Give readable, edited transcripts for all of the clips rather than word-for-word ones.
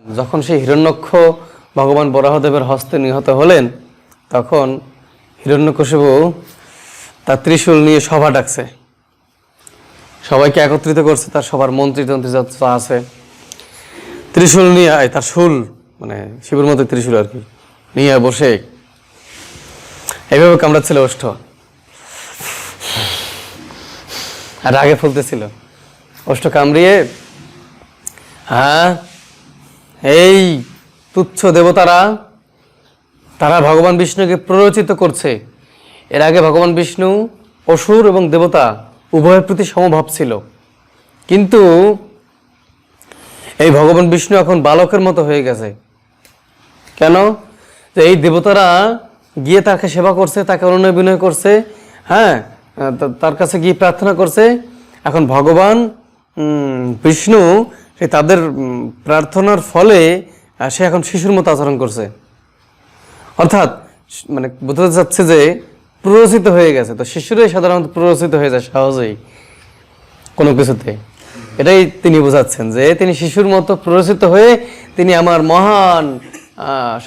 যখন সেই হিরণ্যক্ষ ভগবান বরাহদেবের হস্তে নিহত হলেন, তখন হিরণ্যকশিপু তার ত্রিশূল নিয়ে সভা ডাকছে, সবাইকে একত্রিত করছে, তার সবার মন্ত্রী তন্ত্রী যত আছে ত্রিশূল নিয়ে তার শুল মানে শিবের মধ্যে ত্রিশূল আর কি নিয়ে বসে এইভাবে কামড়াচ্ছিল ওষ্ঠ, আর আগে ফুলতেছিল ওষ্ঠ কামড়িয়ে। হ্যাঁ, এই তুচ্ছ দেবতারা তারা ভগবান বিষ্ণুকে প্ররোচিত করছে। এর আগে ভগবান বিষ্ণু অসুর এবং দেবতা উভয়ের প্রতি সমভাব ছিল, কিন্তু এই ভগবান বিষ্ণু এখন বালকের মতো হয়ে গেছে। কেন? যে এই দেবতারা গিয়ে তাকে সেবা করছে, তাকে অনুনয় বিনয় করছে, হ্যাঁ, তার কাছে গিয়ে প্রার্থনা করছে। এখন ভগবান বিষ্ণু সে তাদের প্রার্থনার ফলে সে এখন শিশুর মতো আচরণ করছে, অর্থাৎ মানে বোঝাতে যাচ্ছে যে প্ররোচিত হয়ে গেছে। তো শিশুরাই সাধারণত প্ররোচিত হয়ে যায় সহজেই কোনো কিছুতে, এটাই তিনি বোঝাচ্ছেন যে তিনি শিশুর মতো প্ররোচিত হয়ে তিনি আমার মহান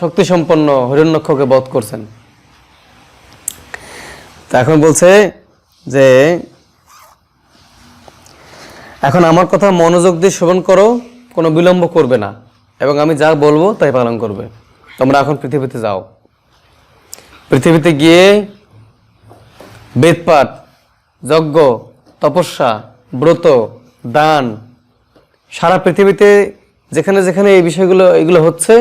শক্তিসম্পন্ন হিরণ্যক্ষকে বধ করছেন। তা এখন বলছে যে এখন আমার কথা মনোযোগ দিয়ে শ্রবণ করো, কোনো বিলম্ব করবে না, এবং আমি যা বলবো তাই পালন করবে। তোমরা এখন পৃথিবীতে যাও, পৃথিবীতে গিয়ে বেদপাঠ, যজ্ঞ, তপস্যা, ব্রত, দান, সারা পৃথিবীতে যেখানে যেখানে এই বিষয়গুলো এগুলো হচ্ছে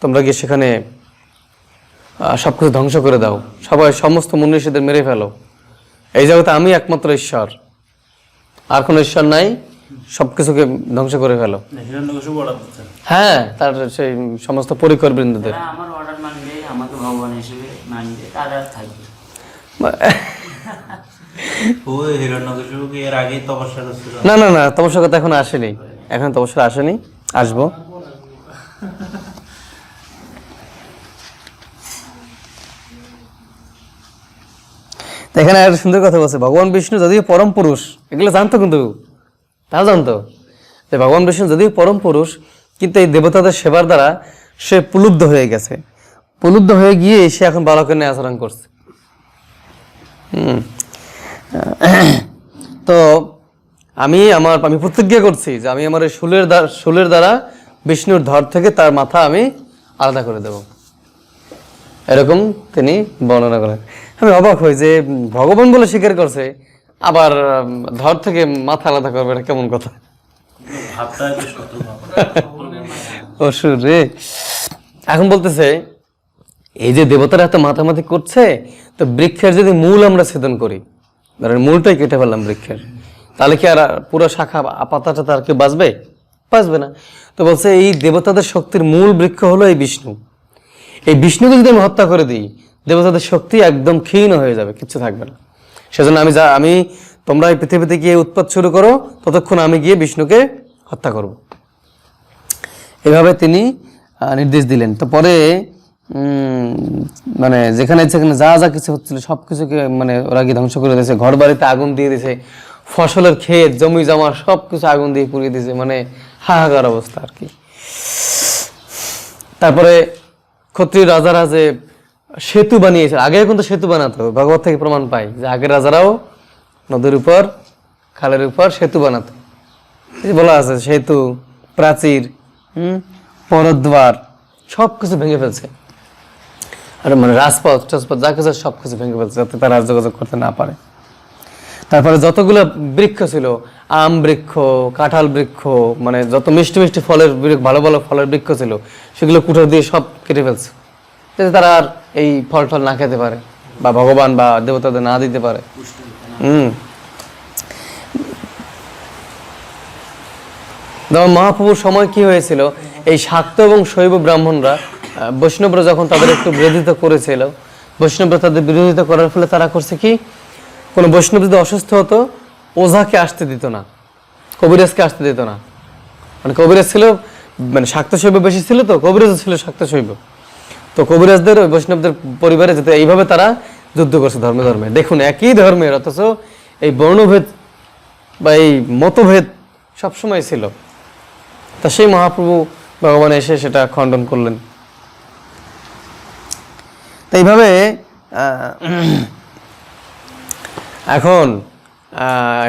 তোমরা গিয়ে সেখানে সবকিছু ধ্বংস করে দাও, সবাই সমস্ত মনীষীদের মেরে ফেলো। এই জগতে আমি একমাত্র ঈশ্বর, আর কোনো ঈশ্বর নাই, সবকিছুকে ধ্বংস করে ফেলো। হ্যাঁ, তার সেই সমস্ত পরিকর বৃন্দদের আমার অর্ডার মানবে, আমাকে ভগবান হিসেবে মানবে, তারা থাকবে। না না না, তপস্যার কথা এখন আসেনি, এখন তপস্যা আসেনি, আসবো। এখানে একটা সুন্দর কথা বলছে, ভগবান বিষ্ণু যদিও পরম পুরুষ, এগুলো জানতো, কিন্তু তাও জানতো যে ভগবান বিষ্ণু যদিও পরম পুরুষ, কিন্তু এই দেবতাদের সেবার দ্বারা সে প্রলুব্ধ হয়ে গেছে, প্রলুব্ধ হয়ে গিয়ে সে এখন বালকের ন্যায় আচরণ করছে। তো আমি প্রতিজ্ঞা করছি যে আমি আমার এই শুলের দ্বারা বিষ্ণুর ধর থেকে তার মাথা আমি আলাদা করে দেব, এরকম তিনি বর্ণনা করেন। আমি অবাক হই যে ভগবান বলে স্বীকার করছে, আবার ধর থেকে মাথা আলাদা করবে, এটা কেমন কথা? অসুর রে। এখন বলতেছে এই যে দেবতারা এত মাথামাতি করছে, তো বৃক্ষের যদি মূল আমরা ছেদন করি, ধরেন মূলটাই কেটে ফেললাম বৃক্ষের, তাহলে কি আর পুরো শাখা পাতাটা তার কেউ বাঁচবে? বাঁচবে না। তো বলছে এই দেবতাদের শক্তির মূল বৃক্ষ হলো এই বিষ্ণু। এই বিষ্ণুকে যদি আমি হত্যা করে দিই, দেবতাদের শক্তি একদম ক্ষীণ হয়ে যাবে, কিচ্ছু থাকবে না। সেজন্য তোমরা এই পৃথিবীতে গিয়ে উৎপাত শুরু করো, ততক্ষণ আমি গিয়ে বিষ্ণুকে হত্যা করব। এভাবে তিনি নির্দেশ দিলেন। তো পরে মানে যেখানে যেখানে যা যা কিছু হচ্ছিল সব কিছুকে মানে ওরা গিয়ে ধ্বংস করে দিয়েছে, ঘর বাড়িতে আগুন দিয়ে দিয়েছে, ফসলের ক্ষেত জমি জমা সব কিছু আগুন দিয়ে পুড়িয়ে দিয়েছে, মানে হাহাকার অবস্থা আর কি। তারপরে ক্ষত্রিয় রাজারা যে সেতু বানিয়েছে, আগে কিন্তু সেতু বানাতো, ভগবত থেকে প্রমাণ পাই যে আগের রাজারাও নদীর উপর, খালের উপর সেতু বানাতো। বলা আছে সেতু, প্রাচীর, পরদ্বার সব কিছু ভেঙে ফেলছে, আর মানে রাজপথ টাজপথ যা কিছু সব কিছু ভেঙে ফেলছে, যাতে তারা যোগাযোগ করতে না পারে। তারপরে যতগুলো বৃক্ষ ছিল, আম বৃক্ষ, কাঁঠাল বৃক্ষ, মানে যত মিষ্টি মিষ্টি ফলের ভালো ভালো ফলের বৃক্ষ ছিল, সেগুলো কুঠো দিয়ে সব কেটে ফেলছে, যাতে তারা আর এই ফল টল না খেতে পারে, বা ভগবান বা দেবতাদের না দিতে পারে। যেমন মহাপ্রভুর সময় কি হয়েছিল, এই শাক্ত এবং শৈব ব্রাহ্মণরা বৈষ্ণবরা যখন তাদের একটু বিরোধিতা করেছিল, বৈষ্ণবরা তাদের বিরোধিতা করার ফলে তারা করছে কি, কোনো বৈষ্ণব যদি অসুস্থ হতো, ওঝাকে আসতে দিত না, কবিরাজকে আসতে দিত না। মানে কবিরাজ ছিল, মানে শাক্ত শৈব বেশি ছিল, তো কবিরাজও ছিল শাক্ত শৈব। তো কবিরাজদের ওই বৈষ্ণবদের পরিবারে যেতে এইভাবে তারা যুদ্ধ করছে ধর্মে ধর্মে। দেখুন একই ধর্মের, অথচ এই বর্ণভেদ বা এই মতভেদ সবসময় ছিল। তা সেই মহাপ্রভু ভগবান এসে সেটা খণ্ডন করলেন। তো এইভাবে এখন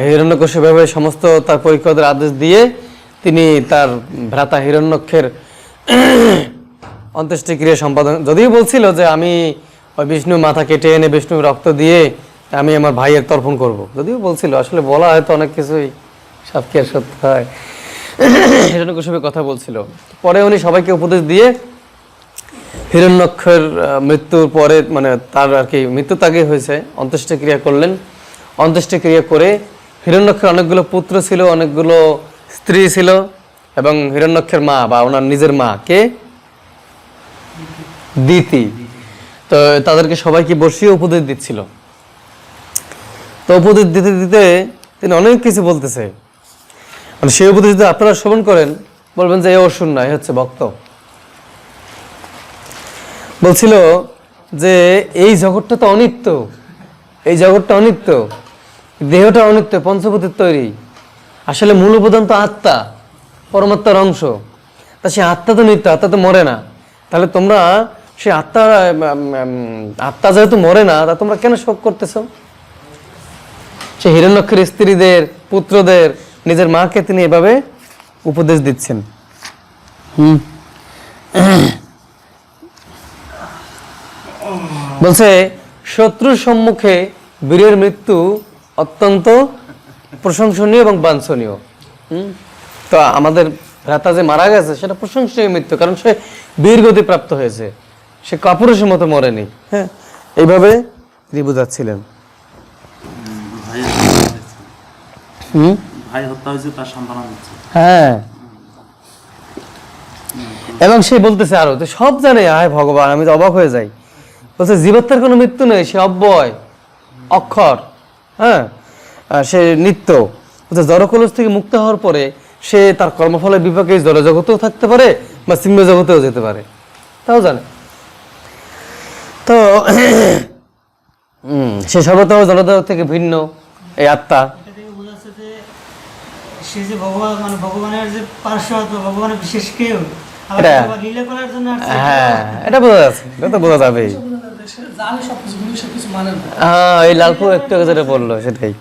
হিরণ্যকশিপু এভাবে সমস্ত তার পরীক্ষকদের আদেশ দিয়ে তিনি তার ভ্রাতা হিরণ্যক্ষের অন্ত্যেষ্টিক্রিয়া সম্পাদন, যদিও বলছিল যে আমি ওই বিষ্ণুর মাথা কেটে এনে বিষ্ণুর রক্ত দিয়ে আমি আমার ভাইয়ের তর্পণ করব, যদিও বলছিল, আসলে বলা হয়তো অনেক কিছুই সব কি আর সত্য হয়। হিরণ্যকশিপুর কথা বলছিল। পরে উনি সবাইকে উপদেশ দিয়ে হিরণ্যক্ষের মৃত্যুর পরে, মানে তার আর কি মৃত্যু তাকে হয়েছে, অন্ত্যেষ্টিক্রিয়া করলেন। অন্ত্যেষ্টিক্রিয়া করে হিরণ্যক্ষের অনেকগুলো পুত্র ছিল, অনেকগুলো স্ত্রী ছিল, এবং হিরণ্যক্ষের মা বা ওনার নিজের মা কে, দিতি, তো তাদেরকে সবাইকে বসিয়ে উপদেশ দিচ্ছিল। তো উপদেশ দিতে দিতে তিনি অনেক কিছু বলতেছে, মানে সেই উপদেশ যদি আপনারা শ্রবণ করেন বলবেন যে এ অসুর না, এ হচ্ছে ভক্ত। বলছিল যে এই জগৎটা তো অনিত্য, এই জগৎটা অনিত্য, দেহটা অনিত্য, পঞ্চভূতের তৈরি, আসলে মূল উপাদান তো আত্মা, পরমাত্মার অংশ। তা সে আত্মা তো নিত্য, আত্মা তো মরে না, তাহলে তোমরা সে আত্মা যেহেতু মরে না, তা তোমরা কেন শোক করতেছো? সে হিরণ্যক্ষের স্ত্রীদের, পুত্রদের, নিজের মাকে তিনি এভাবে উপদেশ দিচ্ছেন। বলছে শত্রুর সম্মুখে বীরের মৃত্যু অত্যন্ত প্রশংসনীয় এবং বাঞ্ছনীয়। তো আমাদের ভ্রাতা যে মারা গেছে সেটা প্রশংসনীয় মৃত্যু, কারণ সে বীর গতি প্রাপ্ত হয়েছে, সে কাপুরুষের মতো মরেনি। হ্যাঁ, এইভাবে তিনি বুঝাচ্ছিলেন। ভাই হত্যা হয়েছে, তার সম্ভাবনা হচ্ছে। হ্যাঁ, এবং সে বলতেছে আরো, তো সব জানে, আয় ভগবান, আমি তো অবাক হয়ে যাই। বলছে জীবাত্মার কোনো মৃত্যু নেই, সে অব্যয়, অক্ষর, হ্যাঁ, সে নিত্য। বলছে জড়কলস থেকে মুক্ত হওয়ার পরে সে তার কর্মফলের বিপাকে জড় জগতেও থাকতে পারে বা সিম্ব জগতেও যেতে পারে, তাও জানে। তো সে সর্বতঃ জড়জগৎ থেকে ভিন্ন এই আত্মা। সে যে ভগবান, মানে ভগবানের যে পার্শ্ব, ভগবানের বিশেষ কেউ, লীলা করার জন্য। হ্যাঁ, এটা বোঝা যাচ্ছে, এটা তো বোঝা যাবেই। হ্যাঁ, এই লালপুর একটু যেটা বললো সেটাই।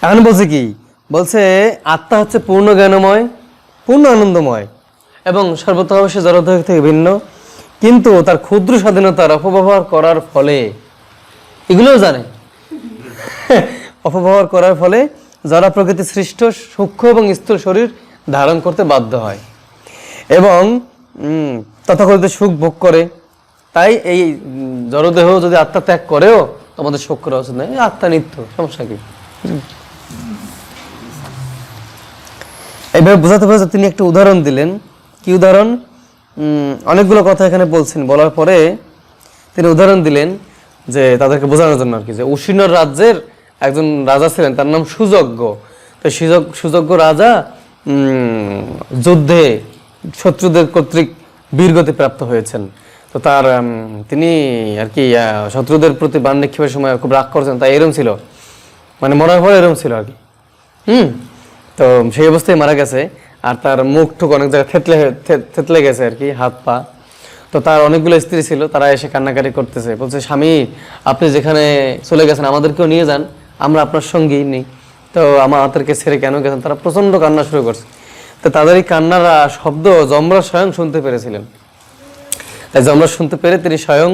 এখন বলছে কি, বলছে আত্মা হচ্ছে পূর্ণ জ্ঞানময়, পূর্ণ আনন্দময় এবং সর্বতঃ সে জড়দেহ থেকে ভিন্ন, কিন্তু তার ক্ষুদ্র স্বাধীনতার অপব্যবহার করার ফলে, এগুলোও জানে, অপব্যবহার করার ফলে জড় প্রকৃতি সৃষ্ট সূক্ষ্ম এবং স্থূল শরীর ধারণ করতে বাধ্য হয় এবং তথাকথিত সুখ ভোগ করে। তাই এই জড়দেহ যদি আত্মা ত্যাগ করেও তোমাদের শোক করা উচিত নয়, আত্মা নিত্য, সমস্যা কি? এইভাবে বোঝাতে বোঝাতে তিনি একটা উদাহরণ দিলেন। কি উদাহরণ? অনেকগুলো কথা এখানে বলছেন, বলার পরে তিনি উদাহরণ দিলেন যে তাদেরকে বোঝানোর জন্য আর কি, যে উশিনর রাজ্যের একজন রাজা ছিলেন, তার নাম সুযজ্ঞ। তো সুযজ্ঞ রাজা যুদ্ধে শত্রুদের কর্তৃক বীরগতি প্রাপ্ত হয়েছেন। তো তার তিনি আর কি শত্রুদের প্রতি বাণ নিক্ষেপের সময় খুব রাগ করছেন, তাই এরম ছিল, মানে মরার পরে এরম ছিল আর কি। তো সেই অবস্থায় মারা গেছে, আর তার মুখ টুক অনেক জায়গায় থেতলে গেছে আর কি, হাত পা। তো তার অনেকগুলো স্ত্রী ছিল, তারা এসে কান্নাকাটি করতেছে, বলছে স্বামী আপনি যেখানে চলে গেছেন আমাদেরকেও নিয়ে যান, আমরা আপনার সঙ্গী নেই, তো আমাদেরকে ছেড়ে কেন গেছেন? তারা প্রচন্ড কান্না শুরু করছে। তো তাদের এই কান্নার শব্দ যমরাজ স্বয়ং শুনতে পেরেছিলেন। তাই যমরাজ শুনতে পেরে তিনি স্বয়ং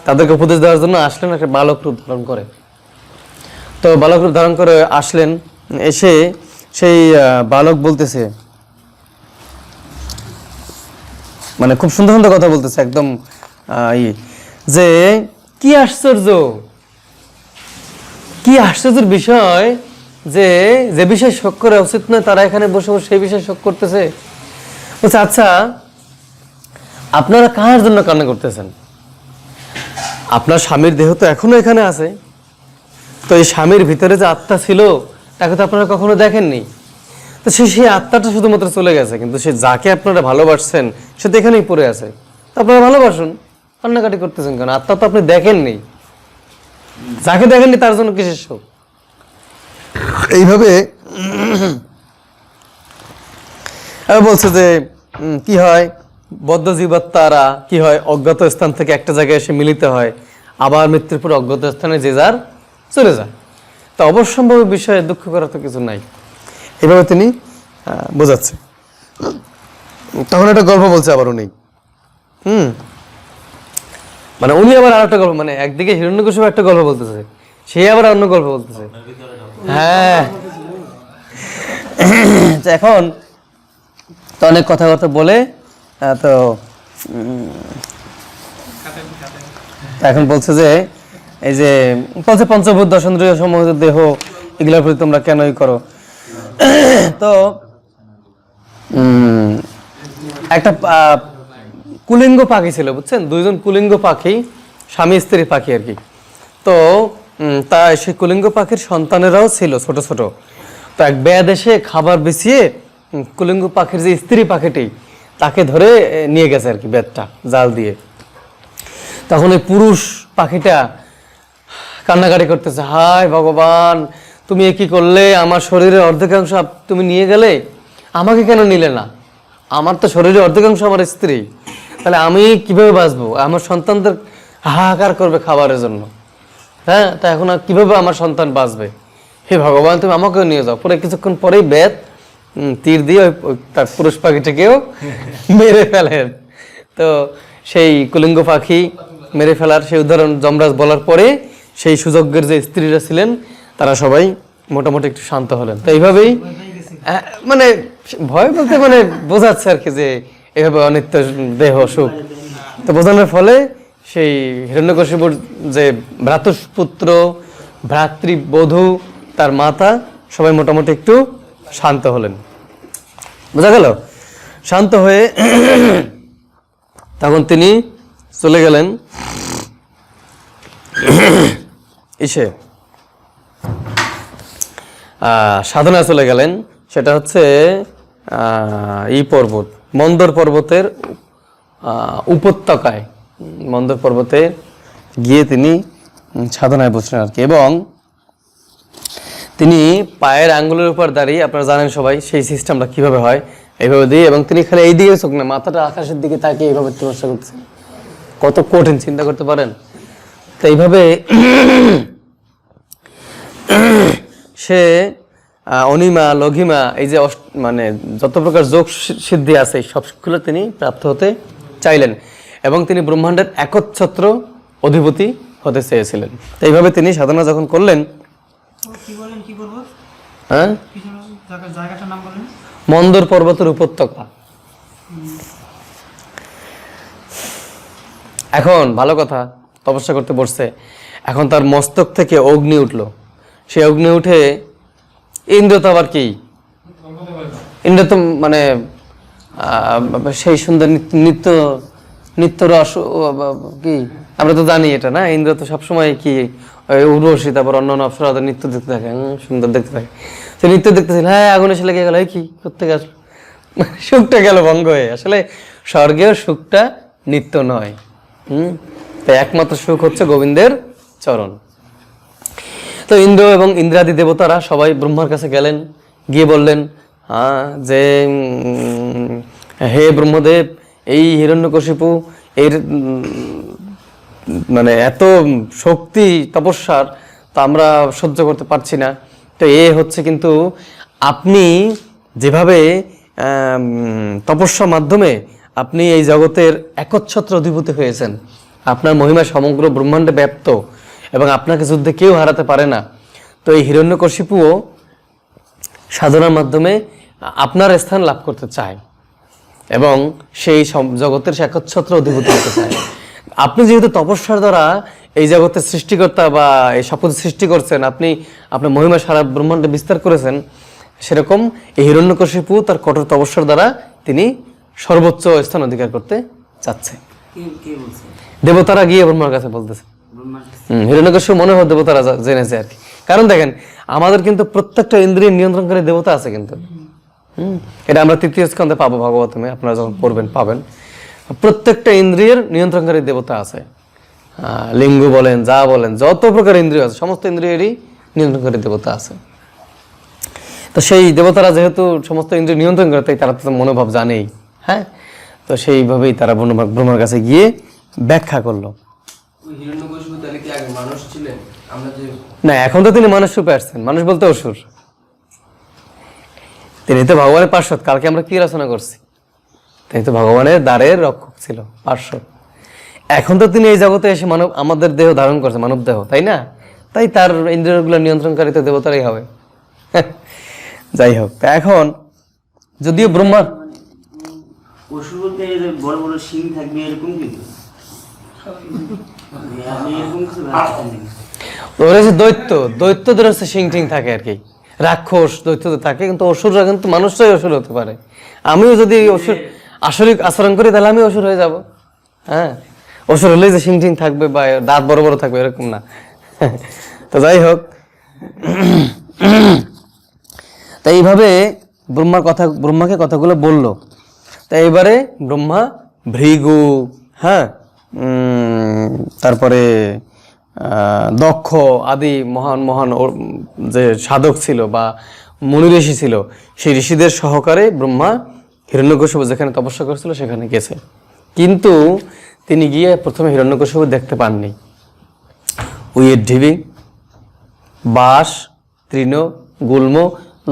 তাদেরকে উপদেশ দেওয়ার জন্য আসলেন, একটা বালক রূপ ধারণ করে। তো বালক রূপ ধারণ করে আসলেন, এসে সেই বালক বলতেছে, মানে খুব সুন্দর সুন্দর কথা বলতেছে একদম, যে কি আশ্চর্য, কি আশ্চর্যের বিষয় যে যে বিষয় শোক করা উচিত নয় তারা এখানে বসে বসে সেই বিষয়ে শোক করতেছে। বলছে আচ্ছা আপনারা কার জন্য কান্না করতেছেন? আপনার স্বামীর দেহ তো এখনো এখানে আছে, তো এই স্বামীর ভিতরে যে আত্মা ছিল তাকে তো আপনারা কখনো দেখেননি। তো সেই আত্মাটা শুধুমাত্র চলে গেছে, কিন্তু সে যাকে আপনারা ভালোবাসছেন সে তো এখানেই পড়ে আছে। তো আপনারা ভালোবাসুন, কান্নাকাটি করতেছেন কেন? আত্মা তো আপনি দেখেননি, যাকে দেখেননি তার জন্য কিসের শোক? এইভাবে এবার বলছে যে কি হয়, বদ্ধ জীবাত্মারা কি হয়, অজ্ঞাত স্থান থেকে একটা জায়গায় এসে মিলিত হয়, আবার মৃত্যুর পর অজ্ঞাত স্থানে যে যার চলে যায়। তো অবশ্যম্ভাবী বিষয়ে দুঃখ করার তো কিছু নাই, এভাবে তিনি বোঝাচ্ছে। তখন একটা গল্প বলছে আবার উনি, মানে উনি আবার আর একটা গল্প, মানে একদিকে হিরণ্যকশিপু একটা গল্প বলতেছে, সে আবার অন্য গল্প বলতেছে। হ্যাঁ, এখন তো অনেক কথাবার্তা বলে তো এখন বলছে যে এই যে বলছে পঞ্চভূত দশেন্দ্রিয় সমূহ দেহ এগুলোর প্রতি তোমরা কেনই করো। তো একটা কুলিঙ্গ পাখি ছিল, বুঝছেন, দুইজন কুলিঙ্গ পাখি, স্বামী স্ত্রী পাখি আর কি। তো তা সেই কুলিঙ্গ পাখির সন্তানেরাও ছিল ছোট ছোট। তো এক বেয়াদ এসে খাবার বিছিয়ে কুলিঙ্গ পাখির যে স্ত্রী পাখিটি তাকে ধরে নিয়ে গেছে আর কি, বেদটা জাল দিয়ে। তখন ওই পুরুষ পাখিটা কান্নাকাটি করতেছে, হায় ভগবান, তুমি এ কি করলে, আমার শরীরের অর্ধেকাংশ তুমি নিয়ে গেলে, আমাকে কেন নিলে না? আমার তো শরীরের অর্ধেকাংশ আমার স্ত্রী, তাহলে আমি কিভাবে বাঁচবো? আমার সন্তানদের হাহাকার করবে খাবারের জন্য, হ্যাঁ, তা এখন কিভাবে আমার সন্তান বাঁচবে? হে ভগবান, তুমি আমাকেও নিয়ে যাও। পরে কিছুক্ষণ পরেই বেদ তীর দিয়ে ওই তার পুরুষ পাখিটাকেও মেরে ফেলেন। তো সেই কুলিঙ্গ পাখি মেরে ফেলার সেই উদাহরণ যমরাজ বলার পরে সেই সুযোগ্যের যে স্ত্রীরা ছিলেন তারা সবাই মোটামুটি একটু শান্ত হলেন। তো এইভাবেই মানে ভয় বলতে মানে বোঝাচ্ছে আর কি যে এভাবে অনিত্য দেহ সুখ। তো বোঝানোর ফলে সেই হিরণ্যকশিপুর যে ভ্রাতুষ্পুত্র, ভ্রাতৃবধূ, তার মাতা সবাই মোটামুটি একটু শান্ত হলেন। বোঝা গেল? শান্ত হয়ে তখন তিনি চলে গেলেন ইসে সাধনা চলে গেলেন। সেটা হচ্ছে পর্বত, মন্দর পর্বতের উপত্যকায়, মন্দর পর্বতে গিয়ে তিনি সাধনায় বসলেন আর কি। এবং তিনি পায়ের আঙ্গুলের উপর দাঁড়িয়ে, আপনারা জানেন সবাই সেই সিস্টেমটা কিভাবে হয়, এইভাবে দিয়ে, এবং তিনি খালি এই দিকে চোখ না, মাথাটা আকাশের দিকে তাকিয়ে এইভাবে তপস্যা করতেছেন। কত কঠিন চিন্তা করতে পারেন? তো এইভাবে সে অনিমা, লঘিমা, এই যে মানে যত প্রকার যোগ সিদ্ধি আছে সবগুলো তিনি প্রাপ্ত হতে চাইলেন, এবং তিনি ব্রহ্মাণ্ডের একচ্ছত্র অধিপতি হতে চেয়েছিলেন। তো এইভাবে তিনি সাধনা যখন করলেন, হ্যাঁ, মন্দর পর্বতের উপত্যকা। এখন ভালো কথা, তপস্যা করতে বসছে, এখন তার মস্তক থেকে অগ্নি উঠলো। সে অগ্নি উঠে, ইন্দ্র তো আবার কি, ইন্দ্র তো মানে সেই সুন্দর নিত্য নিত্য রস কি, আমরা তো জানি এটা না, ইন্দ্র তো সবসময় কি উর্বশী, তারপর অন্যান্য অপ্সরাদের নৃত্য দেখতে থাকে, সুন্দর দেখতে থাকে। সে নৃত্য দেখতেছিল, হ্যাঁ, আগুনে এসে লেগে গেল, কি করতে গেল, সুখটা গেল ভঙ্গ হয়ে। আসলে স্বর্গের সুখটা নিত্য নয়, তাই একমাত্র সুখ হচ্ছে গোবিন্দের চরণ। তো ইন্দ্র এবং ইন্দ্রাদি দেবতারা সবাই ব্রহ্মার কাছে গেলেন, গিয়ে বললেন, যে হে ব্রহ্মদেব, এই হিরণ্যকশিপু এর মানে এত শক্তি তপস্যার, তা আমরা সহ্য করতে পারছি না। তো এ হচ্ছে, কিন্তু আপনি যেভাবে তপস্যার মাধ্যমে আপনি এই জগতের একচ্ছত্র অধিপতি হয়েছেন, আপনার মহিমা সমগ্র ব্রহ্মাণ্ডে ব্যাপ্ত, এবং আপনাকে যুদ্ধে কেউ হারাতে পারে না। তো এই হিরণ্যকশিপুও সাধনার মাধ্যমে আপনার স্থান লাভ করতে চায়, এবং সেই জগতের একচ্ছত্র অধিপতি হতে চায়। আপনি যেহেতু তপস্যার দ্বারা এই জগতের সৃষ্টিকর্তা বা এই সব কিছু সৃষ্টি করছেন, আপনি আপনার মহিমা সারা ব্রহ্মাণ্ডে বিস্তার করেছেন, সেরকম এই হিরণ্যকশিপু তার কঠোর তপস্যার দ্বারা তিনি সর্বোচ্চ স্থান অধিকার করতে চাচ্ছে। দেবতারা গিয়ে ব্রহ্মার কাছে বলতেছে, হিরণ্যকশিপু মনে হয় দেবতারা জেনেছে আর কি। কারণ দেখেন, আমাদের কিন্তু প্রত্যেকটা ইন্দ্রিয় নিয়ন্ত্রণকারী দেবতা আছে কিন্তু, এটা আমরা তৃতীয় স্কন্ধে পাবো ভাগবতমে, আপনারা যখন পড়বেন পাবেন। প্রত্যেকটা ইন্দ্রিয়ের নিয়ন্ত্রণকারী দেবতা আছে, লিঙ্গ বলেন, যা বলেন, যত প্রকার ইন্দ্রিয় আছে সমস্ত ইন্দ্রিয়েরই নিয়ন্ত্রণকারী দেবতা আছে। তো সেই দেবতারা যেহেতু সমস্ত ইন্দ্রিয় নিয়ন্ত্রণ করে, তাই তারা তো মনোভাব জানেই। হ্যাঁ, তো সেইভাবেই তারা ব্রহ্মার কাছে গিয়ে ব্যাখ্যা করলো। হিরণ্যকশিপু তাহলে কি আগে মানুষ ছিলেন? আমরা যে না, এখন তো তিনি মানুষ রূপে আসছেন, মানুষ বলতে অসুর। তিনি তো ভগবানের পার্শ্বদ। কালকে আমরা কি রচনা করছি, তিনি তো ভগবানের দ্বারের রক্ষক ছিল, পার্শ্বদ। এখন তো তিনি এই জগতে এসে মানব, আমাদের দেহ ধারণ করছে, মানব দেহ, তাই না? তাই তার ইন্দ্রিয়গুলো নিয়ন্ত্রণকারী তো দেবতারাই হবে। যাই হোক, তা এখন যদিও ব্রহ্মার পশু বলতে এই যে বড় বড় শিং থাকবে এরকম কিন্তু আমি এরকম কিছু ভাবছি না। ওরা যে দৈত্যদের হচ্ছে শিং টিং থাকে আর কি, রাক্ষস দৈত্যদের থাকে, কিন্তু অসুররা কিন্তু মানুষরাই অসুর হতে পারে। আমিও যদি অসুর আসরিক আচরণ করি তাহলে আমি অসুর হয়ে যাব। হ্যাঁ, অসুর হলেই যে শিং টিং থাকবে বা দাঁত বড় বড় থাকবে এরকম না। তো যাই হোক, তাই এইভাবে ব্রহ্মাকে কথাগুলো বললো। তাই এবারে ব্রহ্মা ভৃগু, হ্যাঁ, তারপরে দক্ষ আদি মহান মহান যে সাধক ছিল বা মুনি ঋষি ছিল, সেই ঋষিদের সহকারে ব্রহ্মা হিরণ্যকশিপু যেখানে তপস্যা করেছিল সেখানে গেছে। কিন্তু তিনি গিয়ে প্রথমে হিরণ্যকশিপু দেখতে পাননি। উইয়ের ঢিবি, বাঁশ, তৃণ, গুল্ম,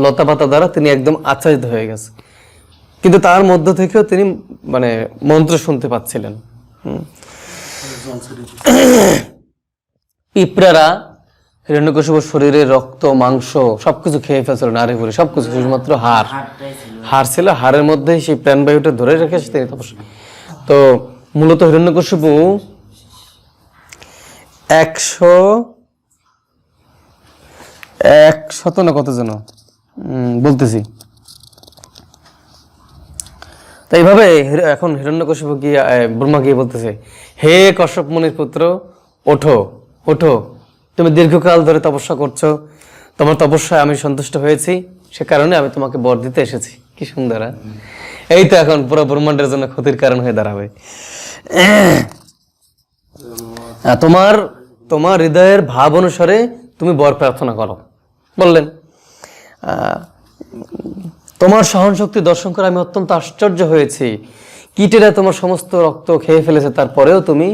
লতাপাতা দ্বারা তিনি একদম আচ্ছাদিত হয়ে গেছে। কিন্তু তার মধ্য থেকেও তিনি মানে মন্ত্র শুনতে পাচ্ছিলেন। পিঁপড়ারা হিরণ্যকশিপুর শরীরে রক্ত মাংস সবকিছু খেয়ে ফেলছিল, নারী ভুড়ি সবকিছু, শুধুমাত্র হাড় ছিল। হাড়ের মধ্যে সেই প্রাণবায়ুটা ধরে রেখেছে তিনি তপস্যা। তো মূলত হিরণ্যকশিপু 100 না কত যেন বলতেছি। তো এইভাবে এখন হিরণ্যকশিপু গিয়ে ব্রহ্মা গিয়ে বলতেছে, হে কশ্যপ মুনির পুত্র, ওঠো ওঠো, তুমি দীর্ঘকাল ধরে তপস্যা করছো, তোমার তপস্যায় আমি সন্তুষ্ট হয়েছি, সে কারণে আমি তোমাকে বর দিতে এসেছি। কি সুন্দর! এই তো এখন পুরো ব্রহ্মাণ্ডের জন্য ক্ষতির কারণ হয়ে দাঁড়াবে। তোমার হৃদয়ের ভাব অনুসারে তুমি বর প্রার্থনা করো, বললেন। তোমার সহন শক্তি দর্শন করে আমি অত্যন্ত আশ্চর্য হয়েছি। কীটেরা তোমার সমস্ত রক্ত খেয়ে ফেলেছে, তারপরেও তুমি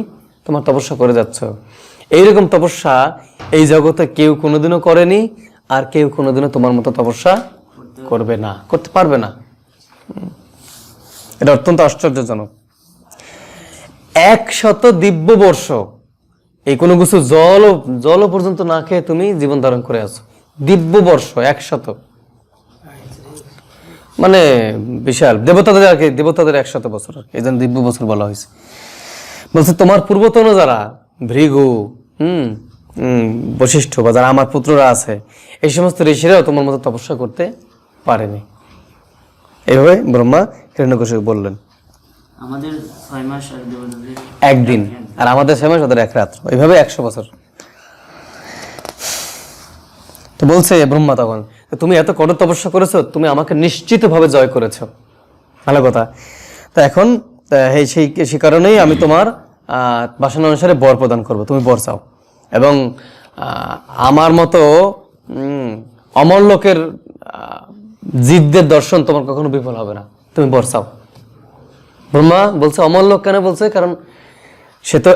তোমার তপস্যা করে যাচ্ছ। এইরকম তপস্যা এই জগতে কেউ কোনোদিনও করেনি, আর কেউ কোনোদিনও তোমার মতো তপস্যা করবে না, করতে পারবে না। এটা অত্যন্ত আশ্চর্যজনক। 100 দিব্য বর্ষ এই কোনো কিছু জল পর্যন্ত না খেয়ে তুমি জীবন ধারণ করে আছো। দিব্য বর্ষ 100, মানে বিশাল। দেবতাদের আর কি, দেবতাদের 100 বছর আর কি, এই জন্য দিব্য বছর বলা হয়েছে। বলছে তোমার পূর্বতন যারা ভৃগু, বশিষ্ঠ বা যারা আমার পুত্ররা আছে, এই সমস্ত ঋষিরাও তোমার মতো তপস্যা করতে পারেনি। এইভাবে ব্রহ্মা হিরণ্যকশিপু বললেন। আমাদের 6 মাস আর দেবতাদের একদিন, আর আমাদের 6 মাস, ওদের 1 রাত্র, এইভাবে 100 বছর। তো বলছে ব্রহ্মা তখন, তুমি এত কঠোর তপস্যা করেছো, তুমি আমাকে নিশ্চিতভাবে জয় করেছো, ভালো কথা। তো এখন সেই কারণেই আমি তোমার বাসনা অনুসারে বর প্রদান করবো, তুমি বর চাও। এবং আমার মতো অমর লোকের জীবদের দর্শন তোমার কখনো বিফল হবে না, তুমি বর চাও। ব্রহ্মা বলছে অমর লোক কেন বলছে, কারণ সে তো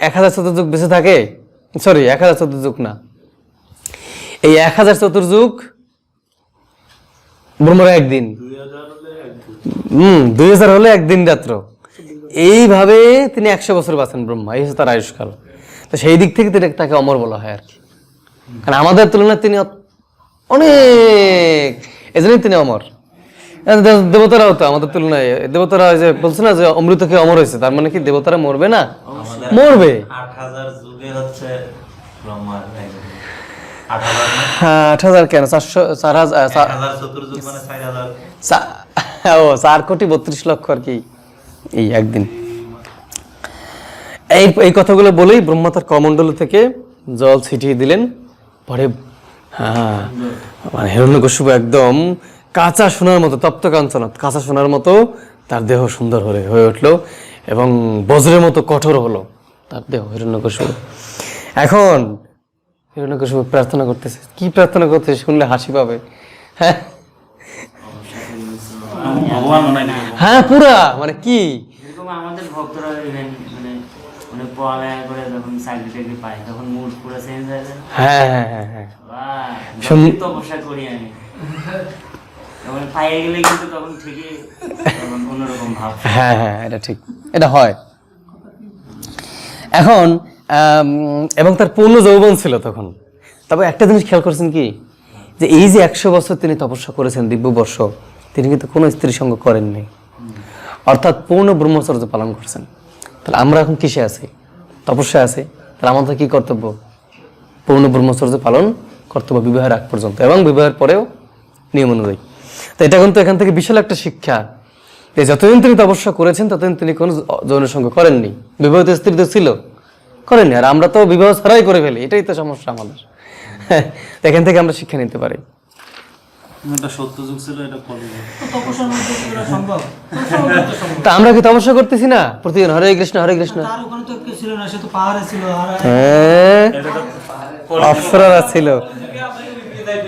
1000 চতুর্যুগ বেঁচে থাকে। সরি, 1000 চতুর্যুগ না, এই 1000 চতুর্যুগ ব্রহ্মার একদিন, 2000 হলে একদিন রাত্র। এইভাবে তিনি 100 বছর বাঁচেন ব্রহ্মা, এই হচ্ছে তার আয়ুষ্কাল। তো সেই দিক থেকে তাকে অমর বলা হয় আর কি, কারণ আমাদের তুলনায় তিনি অনেক, এজন্যই তিনি অমর। দেবতারাও তো আমাদের তুলনায়, দেবতারা যে বলছে না যে অমৃত খেয়ে অমর হয়েছে, তার মানে কি দেবতারা মরবে না? মরবে। 8000 যুগে হচ্ছে ব্রহ্মার হ্যাঁ, 8000 কেন, 4000 চতুর্যুগ মানে 4000, 4,32,00,000 আর কি, এই একদিন। এই কথাগুলো বলেই ব্রহ্মা তার কমণ্ডল থেকে জল ছিটিয়ে দিলেন। পরে মানে হিরণ্যকশিপু একদম কাঁচা সোনার মতো, তপ্ত কাঞ্চনা কাঁচা সোনার মতো তার দেহ সুন্দর হয়ে উঠলো, এবং বজ্রের মতো কঠোর হলো তার দেহ হিরণ্যকশিপু। এখন হিরণ্যকশিপু প্রার্থনা করতেছে, কি প্রার্থনা করতেছে শুনলে হাসি পাবে। হ্যাঁ ভগবান বানাই দিল। হ্যাঁ পুরা মানে কি এরকম আমাদের ভক্তরা ইভেন মানে অনেক পড়ালেখা করে যখন চাকরি টাকরি পায় তখন মুড পুরো চেঞ্জ হয়ে যায়। হ্যাঁ হ্যাঁ হ্যাঁ হ্যাঁ তপস্যা করি আমি তখন পাইয়ে গেলে কিন্তু তখন ঠিকই তখন অন্যরকম ভাব। হ্যাঁ হ্যাঁ এটা ঠিক, এটা হয়। এখন এবং তার পূর্ণ যৌবন ছিল তখন। তবে একটা জিনিস খেয়াল করছেন কি, যে এই যে 100 বছর তিনি তপস্যা করেছেন, দিব্যবর্ষ, তিনি কিন্তু কোনো স্ত্রীর সঙ্গ করেননি, অর্থাৎ পূর্ণ ব্রহ্মচর্য পালন করছেন। তাহলে আমরা এখন কিসে আছি? তপস্যায় আছি। তাহলে আমাদের কি কর্তব্য? পূর্ণ ব্রহ্মচর্য পালন কর্তব্য বিবাহের আগ পর্যন্ত এবং বিবাহের পরেও নিয়ম অনুযায়ী। তো এটা কিন্তু এখান থেকে বিশাল একটা শিক্ষা, যে যতদিন তিনি তপস্যা করেছেন ততদিন তিনি কোনো যৌন সঙ্গ করেননি। বিবাহিত স্ত্রী তো ছিল, করেননি। আর আমরা তো বিবাহ ছাড়াই করে ফেলি, এটাই তো সমস্যা আমাদের। এখান থেকে আমরা শিক্ষা নিতে পারি। এটা সত্য যুগ ছিল, এটা কলিযুগ। তপস্যার মধ্যে কি করা সম্ভব? তা আমরা কি তপস্যা করতেছি না প্রতিদিন? হরে কৃষ্ণ হরে কৃষ্ণ। তার ওখানে তো কেউ ছিল না, সে তো পাহাড়ে ছিল। আর হ্যাঁ অপ্সরারা ছিল।